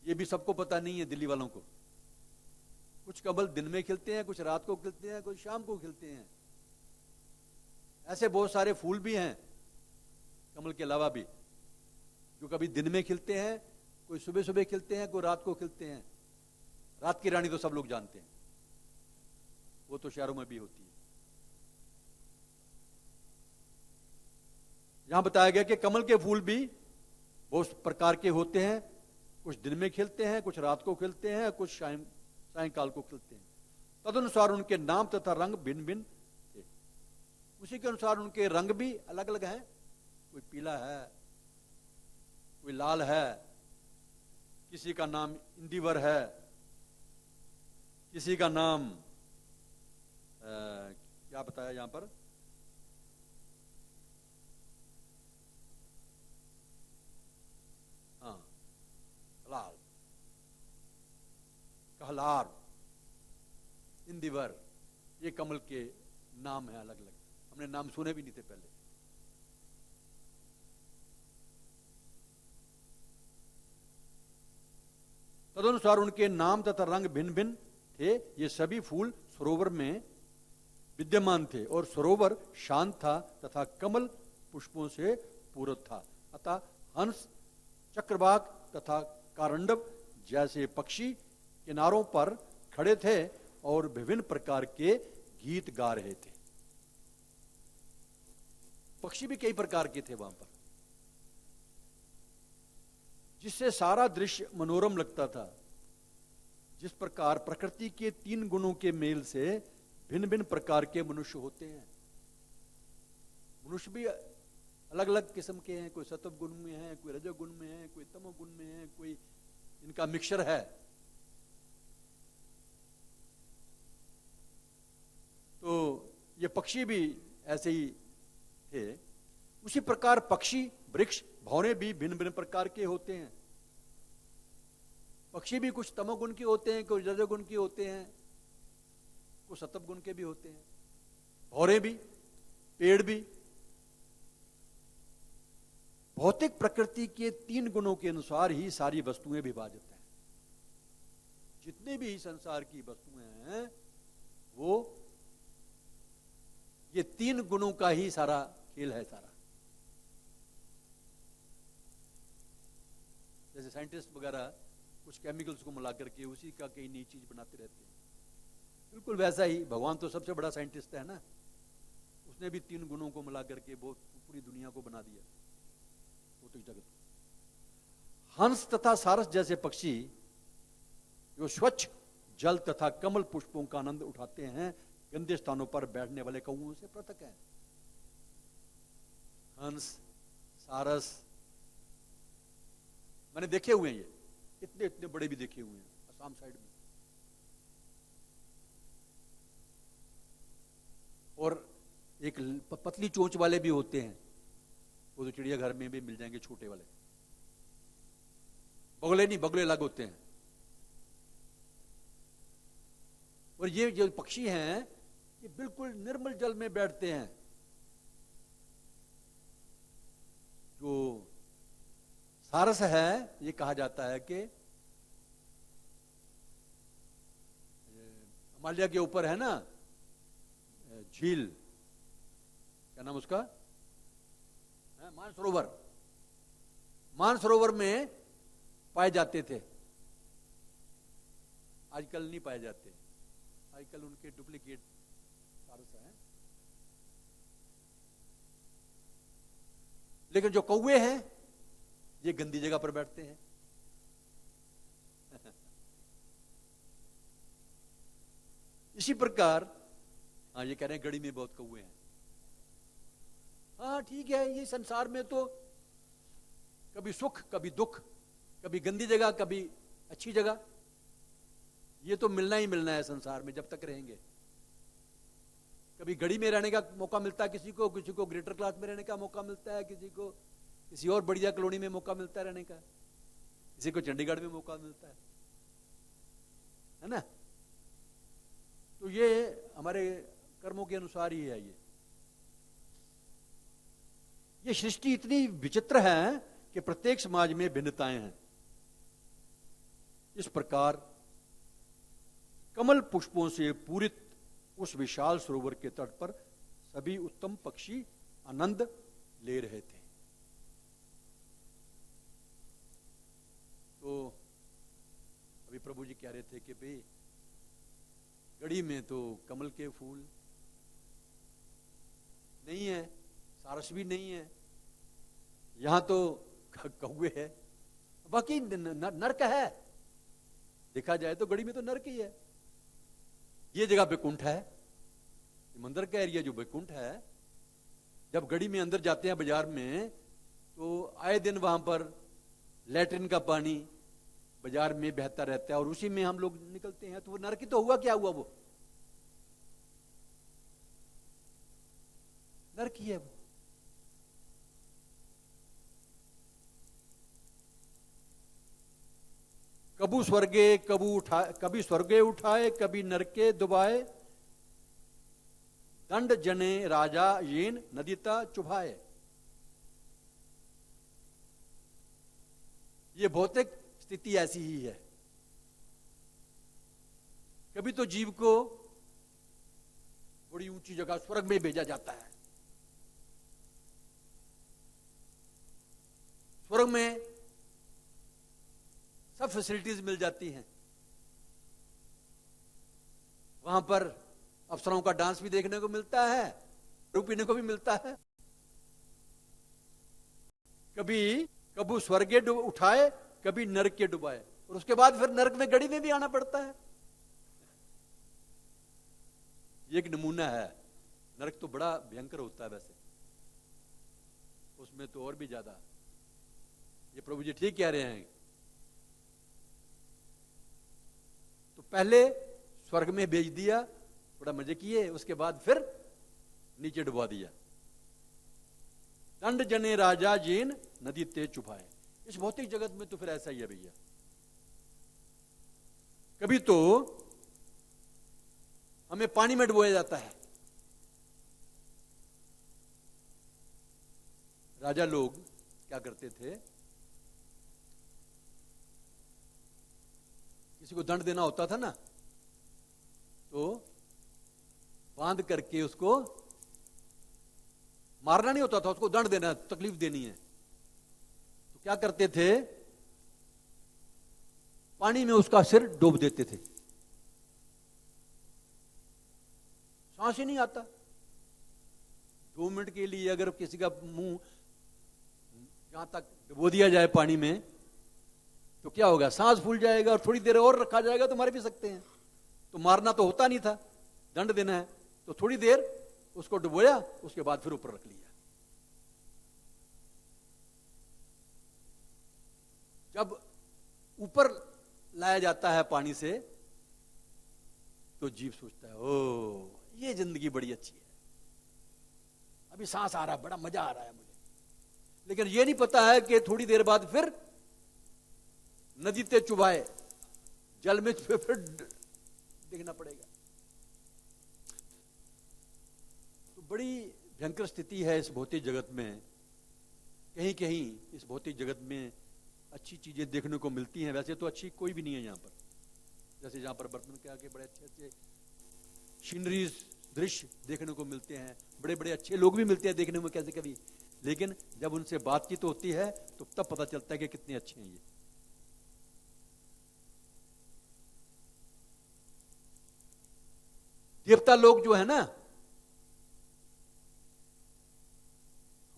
ये भी सबको पता नहीं है दिल्ली वालों को। कुछ कमल दिन में खिलते हैं, कुछ रात को खिलते हैं, कुछ शाम को खिलते हैं। ऐसे बहुत सारे फूल भी हैं कमल के अलावा भी, जो कभी दिन में खिलते हैं, कोई सुबह सुबह खिलते हैं, कोई रात को खिलते हैं। रात की रानी तो सब लोग जानते हैं, वो तो शहरों में भी होती है। यहां बताया गया कि कमल के फूल भी बहुत प्रकार के होते हैं, कुछ दिन में खिलते हैं, कुछ रात को खिलते हैं, कुछ सायंकाल को खिलते हैं। तदनुसार उनके नाम तथा रंग भिन्न भिन्न थे। उसी के अनुसार उनके रंग भी अलग अलग हैं। कोई पीला है, कोई लाल है, किसी का नाम इंदिवर है, किसी का नाम क्या बताया यहां पर, हाँ, लाल, कहलार, इंदिवर, ये कमल के नाम हैं अलग अलग। हमने नाम सुने भी नहीं थे पहले। तदनुसार उनके नाम तथा रंग भिन्न भिन्न थे। ये सभी फूल सरोवर में विद्यमान थे और सरोवर शांत था तथा कमल पुष्पों से पूरित था। अतः हंस, चक्रवाक तथा कारंडव जैसे पक्षी किनारों पर खड़े थे और विभिन्न प्रकार के गीत गा रहे थे। पक्षी भी कई प्रकार के थे वहां पर, जिससे सारा दृश्य मनोरम लगता था। जिस प्रकार प्रकृति के 3 गुणों के मेल से भिन्न भिन्न प्रकार के मनुष्य होते हैं। मनुष्य भी अलग अलग किस्म के हैं, कोई सत्व गुण में है, कोई रजोगुण में है, कोई तमोगुण में है, कोई इनका मिक्सचर है। तो ये पक्षी भी ऐसे ही थे। उसी प्रकार पक्षी, वृक्ष, भौरे भी भिन्न भिन्न प्रकार के होते हैं। पक्षी भी कुछ तमोगुण के होते हैं, कुछ रजोगुण के होते हैं, कुछ सत्व गुण के भी होते हैं। भौरे भी, पेड़ भी। भौतिक प्रकृति के 3 गुणों के अनुसार ही सारी वस्तुएं विभाजित हैं। जितने भी संसार की वस्तुएं हैं वो ये 3 गुणों का ही सारा खेल है सारा। जैसे साइंटिस्ट वगैरह कुछ केमिकल्स को मिला करके उसी का कई नई चीज बनाते रहते हैं, बिल्कुल वैसा ही भगवान तो सबसे बड़ा साइंटिस्ट है ना। उसने भी 3 गुणों को मिला करके बहुत पूरी दुनिया को बना दिया, भौतिक जगत। हंस तथा सारस जैसे पक्षी जो स्वच्छ जल तथा कमल पुष्पों का आनंद उठाते हैं, गंदे स्थानों पर बैठने वाले कौओं से पृथक है। हंस, सारस मैंने देखे हुए हैं, ये इतने इतने बड़े भी देखे हुए हैं असम साइड में। और एक पतली चोंच वाले भी होते हैं, वो तो चिड़ियाघर में भी मिल जाएंगे, छोटे वाले। बगुले नहीं, बगुले अलग होते हैं। और ये जो पक्षी हैं ये बिल्कुल निर्मल जल में बैठते हैं। जो सारस है, ये कहा जाता है कि हिमालय के ऊपर है ना झील, क्या नाम उसका, मानसरोवर। मानसरोवर में पाए जाते थे, आजकल नहीं पाए जाते। आजकल उनके डुप्लीकेट सारस हैं। लेकिन जो कौवे हैं ये गंदी जगह पर बैठते हैं। इसी प्रकार हाँ, ये कह रहे हैं गड़ी में बहुत कौवे हैं। हाँ ठीक है, ये संसार में तो कभी सुख, कभी दुख, कभी गंदी जगह, कभी अच्छी जगह, ये तो मिलना ही मिलना है संसार में जब तक रहेंगे। कभी गड़ी में रहने का मौका मिलता है किसी को ग्रेटर क्लास में रहने का मौका मिलता है, किसी को किसी और बढ़िया कॉलोनी में मौका मिलता है रहने का, किसी को चंडीगढ़ में मौका मिलता है ना। तो ये हमारे कर्मों के अनुसार ही है। ये सृष्टि इतनी विचित्र है कि प्रत्येक समाज में भिन्नताएं हैं। इस प्रकार कमल पुष्पों से पूरित उस विशाल सरोवर के तट पर सभी उत्तम पक्षी आनंद ले रहे थे। प्रभु जी कह रहे थे कि भाई गढ़ी में तो कमल के फूल नहीं है, सारस भी नहीं है, यहां तो कौवे है, बाकी नरक है। देखा जाए तो गढ़ी में तो नरक ही है। ये जगह बैकुंठ है, मंदिर का एरिया जो बैकुंठ है। जब गढ़ी में अंदर जाते हैं बाजार में तो आए दिन वहां पर लैट्रिन का पानी बाजार में बहता रहता है और उसी में हम लोग निकलते हैं। तो वो नरक ही तो हुआ, क्या हुआ? वो नरक ही है वो। कबू स्वर्गे कभी स्वर्गे उठाए, कभी नरके दुबाए, दंड जने राजा येन नदीता चुभाए। ये भौतिक स्थिति ऐसी ही है। कभी तो जीव को बड़ी ऊंची जगह स्वर्ग में भेजा जाता है, स्वर्ग में सब फैसिलिटीज मिल जाती हैं, वहां पर अफसरों का डांस भी देखने को मिलता है, दारू पीने को भी मिलता है। कभी स्वर्गे उठाए, कभी नरक के डुबाए, और उसके बाद फिर नरक में गड़ी में भी आना पड़ता है। ये एक नमूना है। नरक तो बड़ा भयंकर होता है वैसे, उसमें तो और भी ज्यादा। ये प्रभु जी ठीक कह रहे हैं। तो पहले स्वर्ग में भेज दिया, थोड़ा मजे किए, उसके बाद फिर नीचे डुबा दिया। दंड जने राजा जीन नदी ते चुभाए। इस भौतिक जगत में तो फिर ऐसा ही है भैया। कभी तो हमें पानी में डुबोया जाता है। राजा लोग क्या करते थे, किसी को दंड देना होता था ना, तो बांध करके उसको मारना नहीं होता था, उसको दंड देना, तकलीफ देनी है। तो क्या करते थे, पानी में उसका सिर डूब देते थे, सांस ही नहीं आता। 2 मिनट के लिए अगर किसी का मुंह जहां तक डुबो दिया जाए पानी में, तो क्या होगा, सांस फूल जाएगा, और थोड़ी देर और रखा जाएगा तो मार भी सकते हैं। तो मारना तो होता नहीं था, दंड देना है, तो थोड़ी देर उसको डुबोया, उसके बाद फिर ऊपर रख लिया। जब ऊपर लाया जाता है पानी से, तो जीव सोचता है, ओ ये जिंदगी बड़ी अच्छी है, अभी सांस आ रहा है, बड़ा मजा आ रहा है मुझे। लेकिन ये नहीं पता है कि थोड़ी देर बाद फिर नदी ते चुभाए, जल में फिर देखना पड़ेगा। तो बड़ी भयंकर स्थिति है इस भौतिक जगत में। कहीं कहीं इस भौतिक जगत में अच्छी चीजें देखने को मिलती हैं, वैसे तो अच्छी कोई भी नहीं है यहाँ पर। जैसे यहाँ पर बर्तन के आगे बड़े अच्छे अच्छे सीनरीज, दृश्य देखने को मिलते हैं, बड़े बड़े अच्छे लोग भी मिलते हैं देखने में कैसे कभी, लेकिन जब उनसे बातचीत होती है तो तब पता चलता है कि कितने अच्छे हैं ये। देवता लोग जो है ना,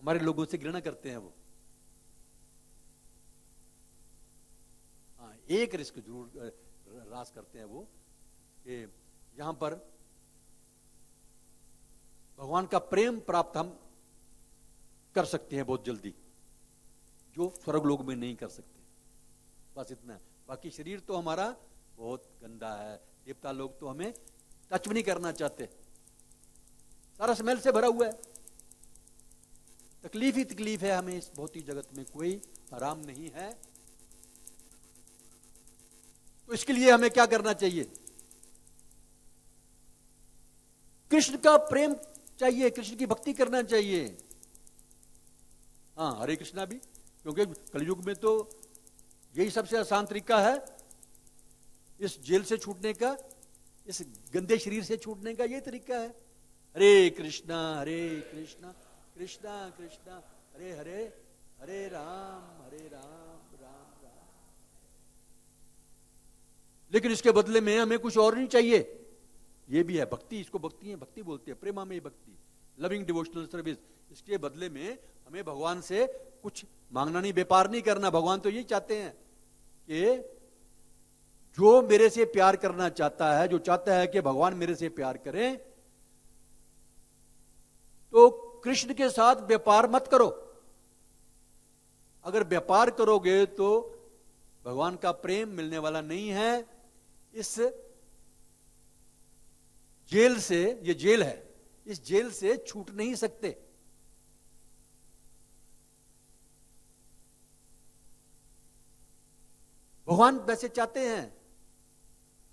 हमारे लोगों से घृणा करते हैं वो। हाँ, एक रिस्क जरूर रास करते हैं वो, कि यहां पर भगवान का प्रेम प्राप्त हम कर सकते हैं बहुत जल्दी, जो स्वर्ग लोग में नहीं कर सकते। बस इतना। बाकी शरीर तो हमारा बहुत गंदा है, देवता लोग तो हमें टच भी नहीं करना चाहते, सारा स्मेल से भरा हुआ है। तकलीफ ही तकलीफ है हमें इस भौतिक जगत में, कोई आराम नहीं है। तो इसके लिए हमें क्या करना चाहिए, कृष्ण का प्रेम चाहिए, कृष्ण की भक्ति करना चाहिए। हाँ, हरे कृष्णा भी, क्योंकि कलयुग में तो यही सबसे आसान तरीका है इस जेल से छूटने का, इस गंदे शरीर से छूटने का, यही तरीका है। हरे कृष्णा कृष्णा कृष्णा हरे हरे, हरे राम राम राम। लेकिन इसके बदले में हमें कुछ और नहीं चाहिए। ये भी है भक्ति, इसको भक्ति है, भक्ति बोलते हैं, प्रेमा में भक्ति, लविंग डिवोशनल सर्विस। इसके बदले में हमें भगवान से कुछ मांगना नहीं, व्यापार नहीं करना। भगवान तो यही चाहते हैं कि जो मेरे से प्यार करना चाहता है, जो चाहता है कि भगवान मेरे से प्यार करें, तो कृष्ण के साथ व्यापार मत करो। अगर व्यापार करोगे तो भगवान का प्रेम मिलने वाला नहीं है। इस जेल से, ये जेल है, इस जेल से छूट नहीं सकते। भगवान वैसे चाहते हैं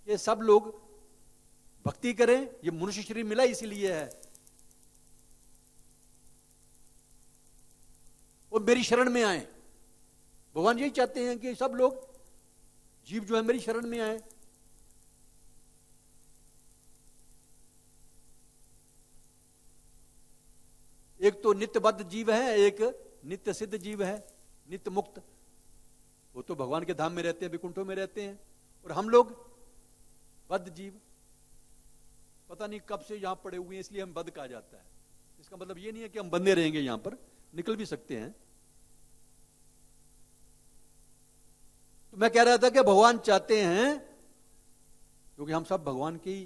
कि सब लोग भक्ति करें। ये मनुष्य शरीर मिला इसीलिए है, और मेरी शरण में आए। भगवान यही चाहते हैं कि सब लोग, जीव जो है, मेरी शरण में आए। एक तो नित्यबद्ध जीव है, एक नित्य सिद्ध जीव है, नित्य मुक्त। वो तो भगवान के धाम में रहते हैं, विकुंठों में रहते हैं। और हम लोग बद्ध जीव, पता नहीं कब से यहां पड़े हुए हैं, इसलिए हम बद्ध कहा जाता है। इसका मतलब ये नहीं है कि हम बंधे रहेंगे, यहां पर निकल भी सकते हैं। तो मैं कह रहा था कि भगवान चाहते हैं, क्योंकि हम सब भगवान की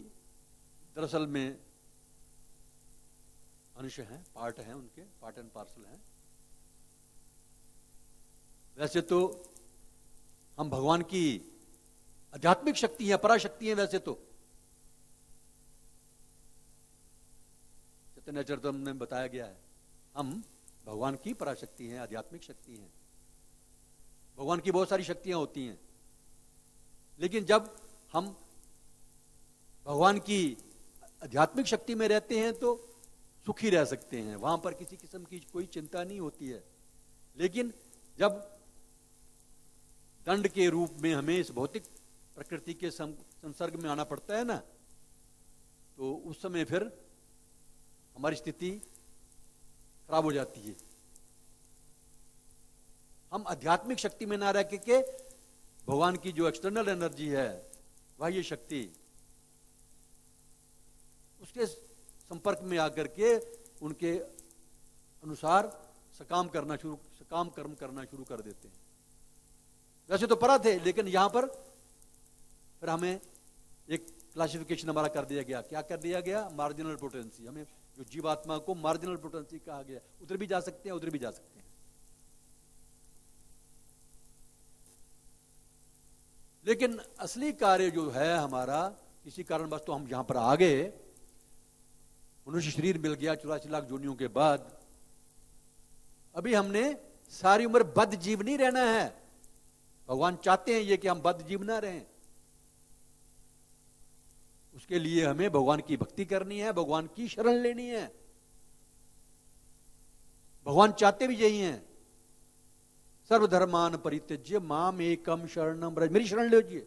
दरअसल में अंश हैं, पार्ट हैं, उनके पार्ट एंड पार्सल हैं। वैसे तो हम भगवान की आध्यात्मिक शक्ति है, पराशक्ति है। वैसे तो चैतन्य चरितम में बताया गया है, हम भगवान की पराशक्ति हैं, आध्यात्मिक शक्ति हैं। भगवान की बहुत सारी शक्तियां होती हैं, लेकिन जब हम भगवान की आध्यात्मिक शक्ति में रहते हैं तो सुखी रह सकते हैं। वहां पर किसी किस्म की कोई चिंता नहीं होती है। लेकिन जब दंड के रूप में हमें इस भौतिक प्रकृति के संसर्ग में आना पड़ता है ना, तो उस समय फिर हमारी स्थिति खराब हो जाती है। हम आध्यात्मिक शक्ति में ना रह के भगवान की जो एक्सटर्नल एनर्जी है, बाह्य शक्ति, उसके संपर्क में आकर के उनके अनुसार सकाम कर्म करना शुरू कर देते हैं। वैसे तो परा थे, लेकिन यहां पर फिर हमें एक क्लासिफिकेशन हमारा कर दिया गया। क्या कर दिया गया? Marginal potency. हमें जो जीवात्मा को मार्जिनल पोटेंसी कहा गया, उधर भी जा सकते हैं, उधर भी जा सकते हैं। लेकिन असली कार्य जो है हमारा, किसी कारणवश तो हम यहां पर आ गए, मनुष्य शरीर मिल गया 84 लाख जोनियों के बाद। अभी हमने सारी उम्र बद्ध जीव नहीं रहना है। भगवान चाहते हैं ये कि हम बद्ध जीव ना रहें। उसके लिए हमें भगवान की भक्ति करनी है, भगवान की शरण लेनी है। भगवान चाहते भी यही हैं, सर्वधर्मान परित्यज्य माम एकम शरणम व्रज, मेरी शरण लीजिए।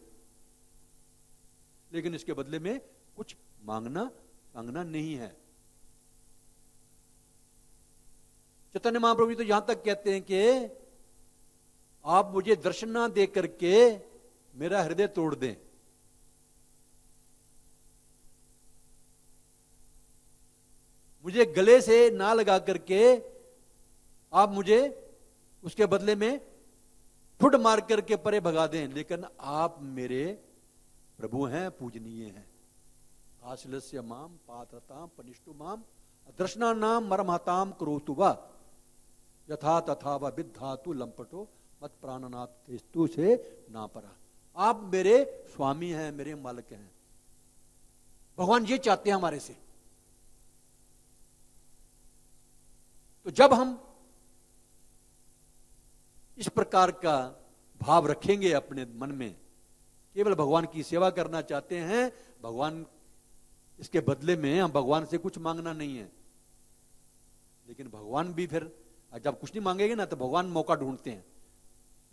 लेकिन इसके बदले में कुछ मांगना नहीं है। चैतन्य महाप्रभु तो यहां तक कहते हैं कि आप मुझे दर्शन ना दे करके मेरा हृदय तोड़ दें। मुझे गले से ना लगा करके आप मुझे उसके बदले में ठुड मार करके परे भगा दें, लेकिन आप मेरे प्रभु हैं, पूजनीय हैं। आश्लस्य माम पात्रताम पनिष्टु माम दर्शना नाम मरमहताम करोतु वा यथा तथा व विद्धातु लंपटो मत प्राणनाथ स्तु से ना परा। आप मेरे स्वामी हैं, मेरे मालिक हैं। भगवान ये चाहते हैं हमारे से। तो जब हम इस प्रकार का भाव रखेंगे अपने मन में, केवल भगवान की सेवा करना चाहते हैं, भगवान इसके बदले में हम भगवान से कुछ मांगना नहीं है। लेकिन भगवान भी फिर जब कुछ नहीं मांगेंगे ना, तो भगवान मौका ढूंढते हैं।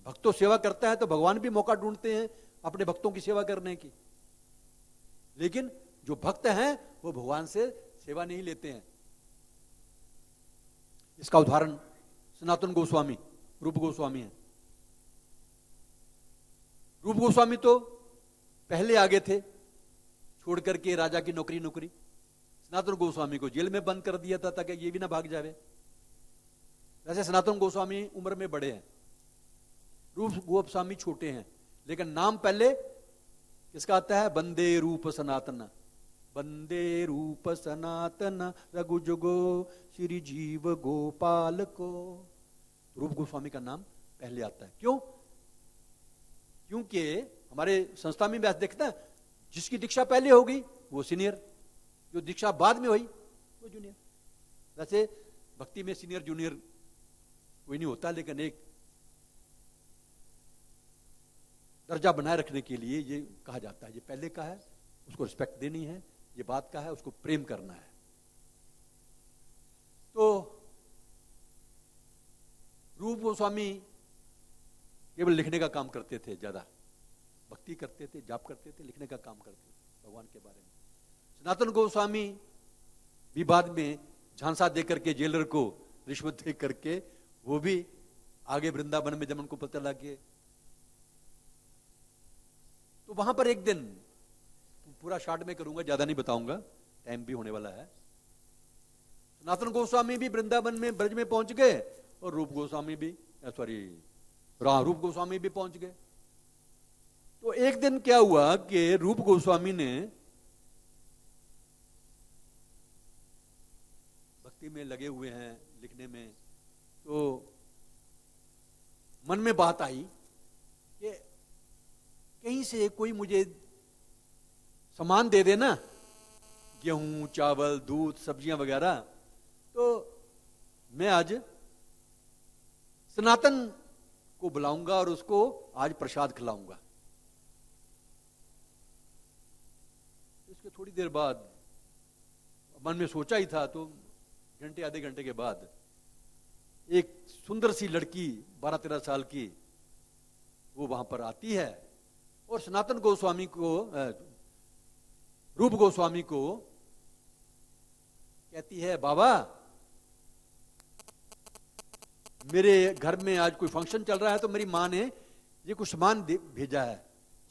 भक्तों सेवा करता है तो भगवान भी मौका ढूंढते हैं अपने भक्तों की सेवा करने की। लेकिन जो भक्त हैं वो भगवान से सेवा नहीं लेते हैं। इसका उदाहरण सनातन गोस्वामी, रूप गोस्वामी है। रूप गोस्वामी तो पहले आगे थे, छोड़ करके राजा की नौकरी सनातन गोस्वामी को जेल में बंद कर दिया था ताकि ये भी ना भाग जावे। वैसे सनातन गोस्वामी उम्र में बड़े हैं, रूप गोस्वामी छोटे हैं, लेकिन नाम पहले किसका आता है? वंदे रूप सनातन, वंदे रूप सनातन रघु जुगो श्री जीव गोपाल को। रूप गोस्वामी का नाम पहले आता है। क्यों? क्योंकि हमारे संस्था में भी आज देखते हैं, जिसकी दीक्षा पहले होगी वो सीनियर, जो दीक्षा बाद में हुई वो जूनियर। वैसे भक्ति में सीनियर जूनियर कोई नहीं होता, लेकिन एक दर्जा बनाए रखने के लिए ये कहा जाता है, ये पहले का है उसको रिस्पेक्ट देनी है, ये बात का है उसको प्रेम करना है। तो रूप गोस्वामी केवल लिखने का काम करते थे, ज्यादा भक्ति करते थे, जाप करते थे, लिखने का काम करते थे भगवान के बारे में। सनातन गोस्वामी भी बाद में झांसा दे करके जेलर को रिश्वत दे करके वो भी आगे वृंदावन में जब उनको पता लगे, तो वहां पर एक दिन, पूरा शॉर्ट में करूंगा, ज्यादा नहीं बताऊंगा, टाइम भी होने वाला है। सनातन गोस्वामी भी वृंदावन में ब्रज में पहुंच गए और रूप गोस्वामी भी रूप गोस्वामी भी पहुंच गए। तो एक दिन क्या हुआ कि रूप गोस्वामी ने भक्ति में लगे हुए हैं, लिखने में, तो मन में बात आई कि कहीं से कोई मुझे सामान दे देना, गेहूं, चावल, दूध, सब्जियां वगैरह, तो मैं आज सनातन को बुलाऊंगा और उसको आज प्रसाद खिलाऊंगा। इसके थोड़ी देर बाद मन में सोचा ही था, तो घंटे आधे घंटे के बाद एक सुंदर सी लड़की 12-13 साल की वो वहां पर आती है और सनातन गोस्वामी को, रूप गोस्वामी को कहती है, बाबा मेरे घर में आज कोई फंक्शन चल रहा है, तो मेरी माँ ने ये कुछ सामान भेजा है,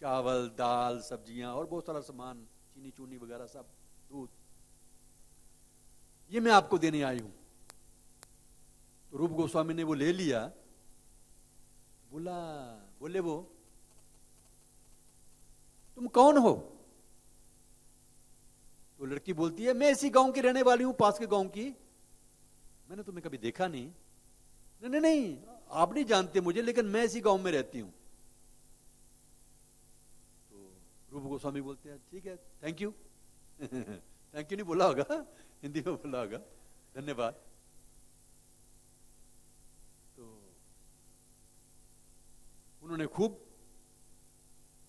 चावल, दाल, सब्जियां और बहुत सारा सामान, चीनी चूनी वगैरह सब, दूध, ये मैं आपको देने आई हूं। तो रूप गोस्वामी ने वो ले लिया, बोले वो, तुम कौन हो? तो लड़की बोलती है, मैं इसी गांव की रहने वाली हूं, पास के गांव की, मैंने तुम्हें कभी देखा नहीं। नहीं, आप नहीं जानते मुझे, लेकिन मैं इसी गांव में रहती हूं। तो रूप गोस्वामी बोलते हैं, ठीक है, थैंक यू। थैंक यू नहीं बोला होगा, हिंदी में बोला होगा, धन्यवाद। तो उन्होंने खूब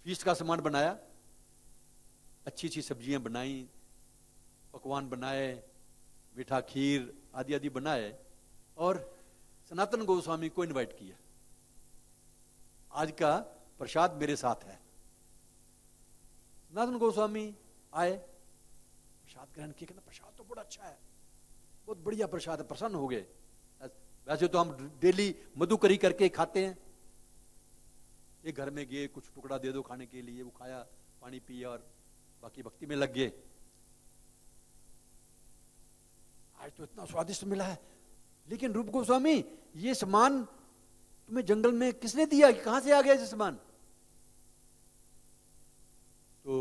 फीस्ट का सामान बनाया, अच्छी अच्छी सब्जियां बनाई, पकवान बनाए, मीठा खीर आदि आदि बनाए और सनातन गोस्वामी को इनवाइट किया, आज का प्रसाद मेरे साथ है। सनातन गोस्वामी आए, प्रसाद ग्रहण किया, कहना प्रसाद तो बड़ा अच्छा है, बहुत बढ़िया प्रसाद है, प्रसन्न हो गए। वैसे तो हम डेली मधुकरी करके खाते हैं, एक घर में गए, कुछ टुकड़ा दे दो खाने के लिए, वो खाया, पानी पिया और बाकी भक्ति में लग गए। आज तो इतना स्वादिष्ट मिला है, लेकिन रूप गोस्वामी ये सामान तुम्हें जंगल में किसने दिया, कहां से आ गया ये सामान? तो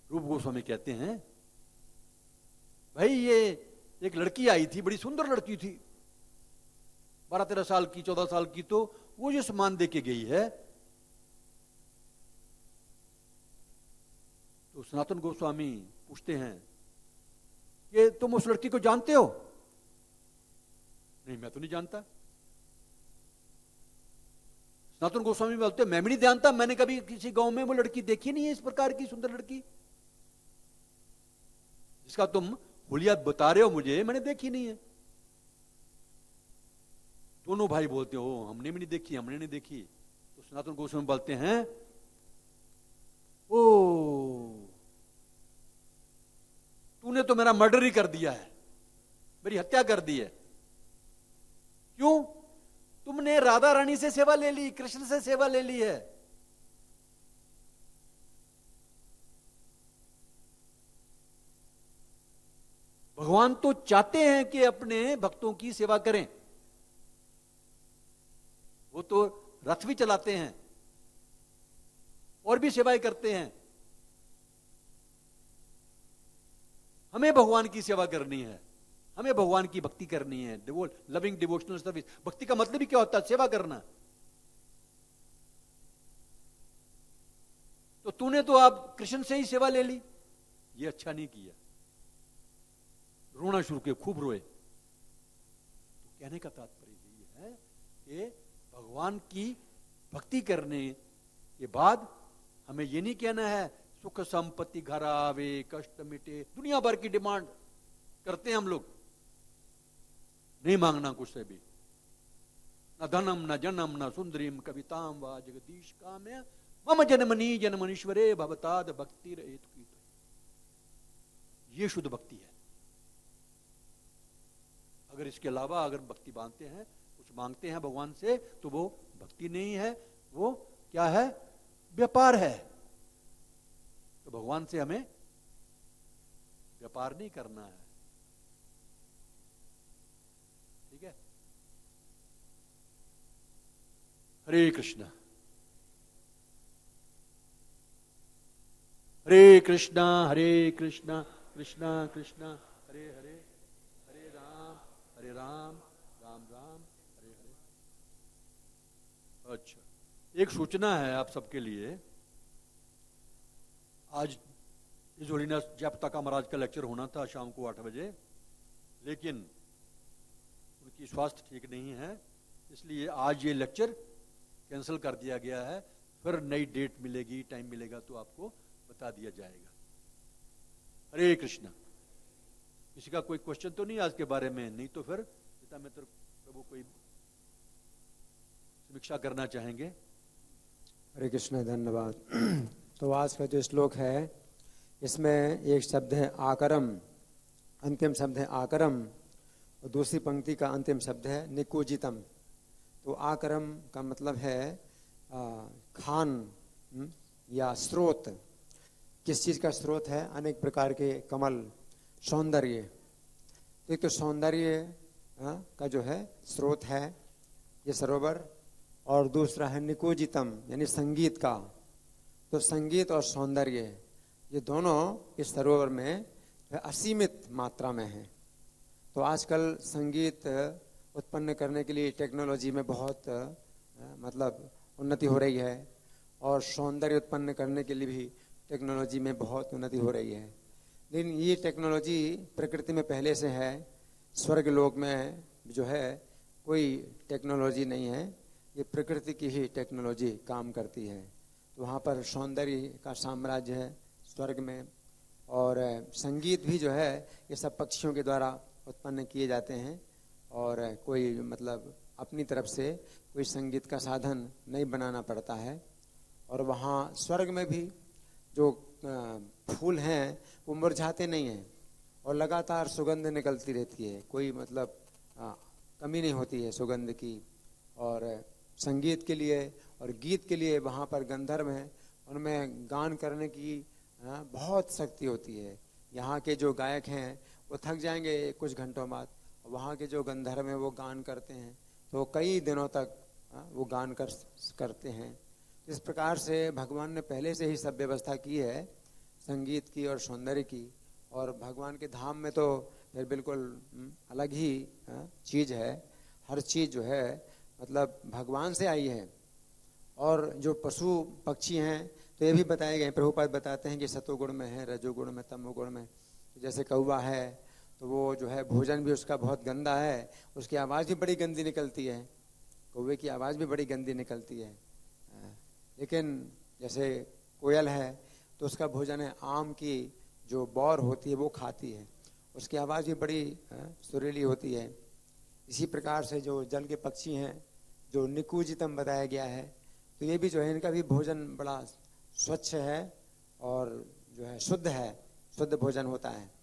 रूप गोस्वामी कहते हैं, भाई ये एक लड़की आई थी, बड़ी सुंदर लड़की थी, 12-13 साल की, 14 साल की, तो वो जो सामान दे के गई है। तो सनातन गोस्वामी पूछते हैं कि तुम उस लड़की को जानते हो? नहीं, मैं तो नहीं जानता। सनातन गोस्वामी बोलते, मैं भी नहीं जानता, मैंने कभी किसी गांव में वो लड़की देखी नहीं है, इस प्रकार की सुंदर लड़की जिसका तुम हुलिया बता रहे हो मुझे, मैंने देखी नहीं है। दोनों भाई बोलते हो, हमने भी नहीं देखी, हमने नहीं देखी। तो सनातन गोस्वामी बोलते हैं, ओ तूने तो मेरा मर्डर ही कर दिया है, मेरी हत्या कर दी है। क्यों? तुमने राधा रानी से सेवा ले ली, कृष्ण से सेवा ले ली है, भगवान तो चाहते हैं कि अपने भक्तों की सेवा करें, वो तो रथ भी चलाते हैं और भी सेवाएं करते हैं। हमें भगवान की सेवा करनी है, हमें भगवान की भक्ति करनी है, लविंग डिवोशनल सर्विस। भक्ति का मतलब ही क्या होता है? सेवा करना। तो तूने तो आप कृष्ण से ही सेवा ले ली, ये अच्छा नहीं किया। रोना शुरू किया, खूब रोए। तो कहने का तात्पर्य यही है कि भगवान की भक्ति करने के बाद हमें यह नहीं कहना है सुख संपत्ति घर आवे कष्ट मिटे। दुनिया भर की डिमांड करते हैं हम लोग, नहीं मांगना कुछ से भी, न धनम न जनम न सुंदरीम कविताम व जगदीश काम्य मम जन्मनी जन्मनीश्वरे भवताद भक्ति हेतु। ये शुद्ध भक्ति है। अगर इसके अलावा अगर भक्ति मांगते हैं, कुछ मांगते हैं भगवान से, तो वो भक्ति नहीं है, वो क्या है? व्यापार है। तो भगवान से हमें व्यापार नहीं करना है, ठीक है? हरे कृष्णा हरे कृष्णा हरे कृष्णा कृष्णा कृष्णा हरे हरे, हरे राम राम राम हरे हरे। अच्छा, एक सूचना है आप सबके लिए। आज इस होलीनाथ जयप्रताप महाराज का लेक्चर होना था शाम को 8 बजे, लेकिन उनकी स्वास्थ्य ठीक नहीं है, इसलिए आज ये लेक्चर कैंसिल कर दिया गया है। फिर नई डेट मिलेगी, टाइम मिलेगा तो आपको बता दिया जाएगा। हरे कृष्णा। किसी का कोई क्वेश्चन तो नहीं आज के बारे में? नहीं तो फिर पिता मित्र प्रभु कोई समीक्षा करना चाहेंगे? हरे कृष्ण, धन्यवाद। तो आज का जो श्लोक है इसमें एक शब्द है आकरम, अंतिम शब्द है आकरम, और दूसरी पंक्ति का अंतिम शब्द है निकुजितम। तो आकरम का मतलब है खान या स्रोत। किस चीज़ का स्रोत है? अनेक प्रकार के कमल, सौंदर्य। तो एक तो सौंदर्य का जो है स्रोत है ये सरोवर, और दूसरा है निकुजितम यानी संगीत का। तो संगीत और सौंदर्य ये दोनों इस सरोवर में असीमित मात्रा में है। तो आजकल संगीत उत्पन्न करने के लिए टेक्नोलॉजी में बहुत मतलब उन्नति हो रही है, और सौंदर्य उत्पन्न करने के लिए भी टेक्नोलॉजी में बहुत उन्नति हो रही है। लेकिन ये टेक्नोलॉजी प्रकृति में पहले से है। स्वर्ग लोक में जो है कोई टेक्नोलॉजी नहीं है, ये प्रकृति की ही टेक्नोलॉजी काम करती है। तो वहाँ पर सौंदर्य का साम्राज्य है स्वर्ग में, और संगीत भी जो है ये सब पक्षियों के द्वारा उत्पन्न किए जाते हैं, और कोई मतलब अपनी तरफ से कोई संगीत का साधन नहीं बनाना पड़ता है। और वहाँ स्वर्ग में भी जो फूल हैं वो मुरझाते नहीं हैं, और लगातार सुगंध निकलती रहती है, कोई मतलब कमी नहीं होती है सुगंध की। और संगीत के लिए और गीत के लिए वहाँ पर गंधर्व हैं, उनमें गान करने की बहुत शक्ति होती है। यहाँ के जो गायक हैं वो थक जाएंगे कुछ घंटों बाद, वहाँ के जो गंधर्व हैं वो गान करते हैं तो कई दिनों तक वो गान करते हैं। इस प्रकार से भगवान ने पहले से ही सब व्यवस्था की है संगीत की और सौंदर्य की। और भगवान के धाम में तो फिर बिल्कुल अलग ही चीज़ है। हर चीज़ जो है मतलब भगवान से आई है। और जो पशु पक्षी हैं तो ये भी बताए गए, प्रभुपाद बताते हैं कि सतोगुण में है, रजोगुण में, तमोगुण में। तो जैसे कौवा है तो वो जो है भोजन भी उसका बहुत गंदा है, उसकी आवाज़ भी बड़ी गंदी निकलती है, कौवे की आवाज़ भी बड़ी गंदी निकलती है। लेकिन जैसे कोयल है तो उसका भोजन है आम की जो बौर होती है वो खाती है, उसकी आवाज़ भी बड़ी सुरीली होती है। इसी प्रकार से जो जल के पक्षी हैं जो निकुजितम बताया गया है, तो ये भी जो है इनका भी भोजन बड़ा स्वच्छ है और जो है शुद्ध है, शुद्ध भोजन होता है।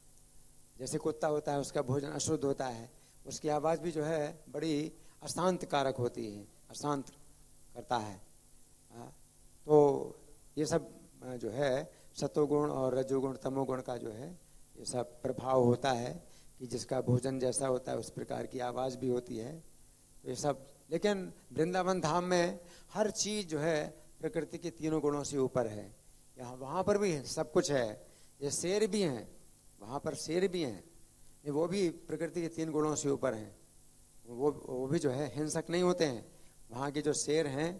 जैसे कुत्ता होता है उसका भोजन अशुद्ध होता है, उसकी आवाज़ भी जो है बड़ी अशांत कारक होती है, अशांत करता है। तो ये सब जो है सतोगुण और रजोगुण तमोगुण का जो है ये सब प्रभाव होता है कि जिसका भोजन जैसा होता है उस प्रकार की आवाज़ भी होती है, तो ये सब। लेकिन वृंदावन धाम में हर चीज़ जो है प्रकृति के तीनों गुणों से ऊपर है। यहाँ वहाँ पर भी सब कुछ है, ये शेर भी हैं, वहाँ पर शेर भी हैं, वो भी प्रकृति के 3 गुणों से ऊपर हैं। वो भी जो है हिंसक नहीं होते हैं। वहाँ के जो शेर हैं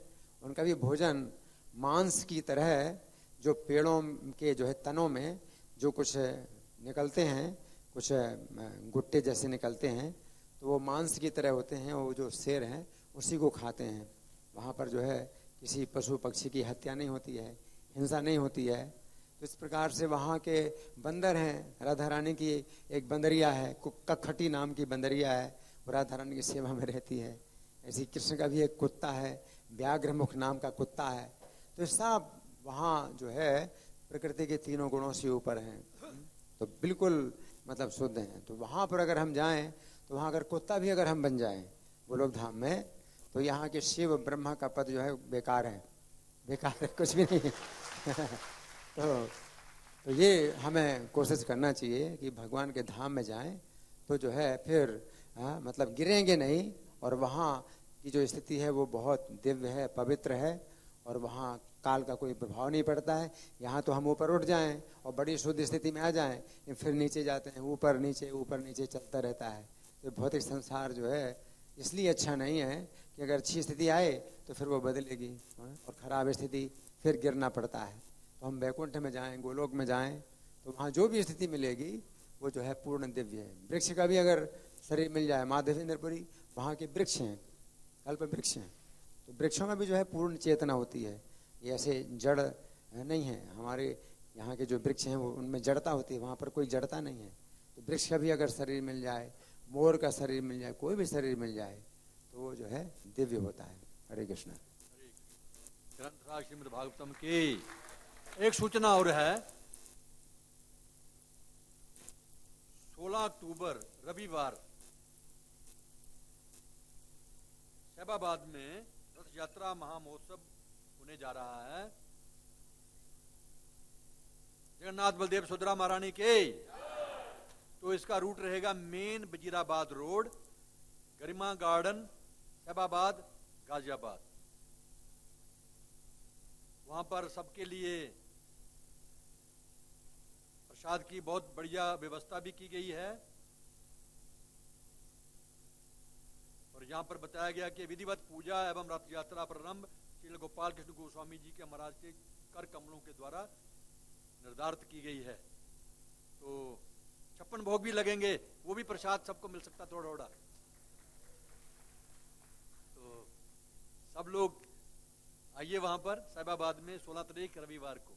उनका भी भोजन मांस की तरह, जो पेड़ों के जो है तनों में जो कुछ निकलते हैं, कुछ गुट्टे जैसे निकलते हैं, तो वो मांस की तरह होते हैं। वो जो शेर हैं उसी को खाते हैं। वहाँ पर जो है किसी पशु पक्षी की हत्या नहीं होती है, हिंसा नहीं होती है। तो इस प्रकार से वहाँ के बंदर हैं। राधा रानी की एक बंदरिया है, कखटी नाम की बंदरिया है, वो राधा रानी की सेवा में रहती है। ऐसी कृष्ण का भी एक कुत्ता है, व्याघ्रमुख नाम का कुत्ता है। तो सब वहाँ जो है प्रकृति के तीनों गुणों से ऊपर हैं, तो बिल्कुल मतलब शुद्ध हैं। तो वहाँ पर अगर हम जाएं, तो वहाँ अगर कुत्ता भी अगर हम बन जाएं गोलोक धाम में, तो यहाँ के शिव ब्रह्मा का पद जो है बेकार है, बेकार है, कुछ भी नहीं है। तो ये हमें कोशिश करना चाहिए कि भगवान के धाम में जाएं तो जो है फिर मतलब गिरेंगे नहीं, और वहाँ की जो स्थिति है वो बहुत दिव्य है, पवित्र है, और वहाँ काल का कोई प्रभाव नहीं पड़ता है। यहाँ तो हम ऊपर उठ जाएं और बड़ी शुद्ध स्थिति में आ जाएं, फिर नीचे जाते हैं, ऊपर नीचे चलता रहता है। तो भौतिक संसार जो है इसलिए अच्छा नहीं है कि अगर अच्छी स्थिति आए तो फिर वो बदलेगी, और खराब स्थिति फिर गिरना पड़ता है। तो हम वैकुंठ में जाएं, गोलोक में जाएं, तो वहाँ जो भी स्थिति मिलेगी वो जो है पूर्ण दिव्य है। वृक्ष का भी अगर शरीर मिल जाए, माधवेंद्रपुरी वहाँ के वृक्ष हैं, कल्प वृक्ष हैं, तो वृक्षों में भी जो है पूर्ण चेतना होती है। ये ऐसे जड़ नहीं है। हमारे यहाँ के जो वृक्ष हैं वो उनमें जड़ता होती है, वहाँ पर कोई जड़ता नहीं है। तो वृक्ष का भी अगर शरीर मिल जाए, मोर का शरीर मिल जाए, कोई भी शरीर मिल जाए, तो वो जो है दिव्य होता है। हरे कृष्ण। ग्रंथराज श्रीमद् भागवतम की एक सूचना और है। 16 अक्टूबर रविवार शहबाबाद में रथ यात्रा महामहोत्सव होने जा रहा है। जगन्नाथ बलदेव सुभद्रा महारानी के। तो इसका रूट रहेगा मेन वजीराबाद रोड, गरिमा गार्डन, शहबाबाद, गाजियाबाद। वहां पर सबके लिए प्रसाद की बहुत बढ़िया व्यवस्था भी की गई है। और यहाँ पर बताया गया कि विधिवत पूजा एवं रथ यात्रा प्रारंभ श्री गोपाल कृष्ण गोस्वामी जी के महाराज के कर कमलों के द्वारा निर्धारित की गई है। तो 56 भोग भी लगेंगे, वो भी प्रसाद सबको मिल सकता थोड़ा थोड़ा। तो सब लोग आइए वहां पर शहबाबाद में 16 तारीख रविवार को।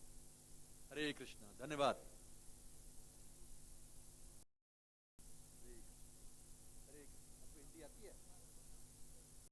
हरे कृष्णा, धन्यवाद।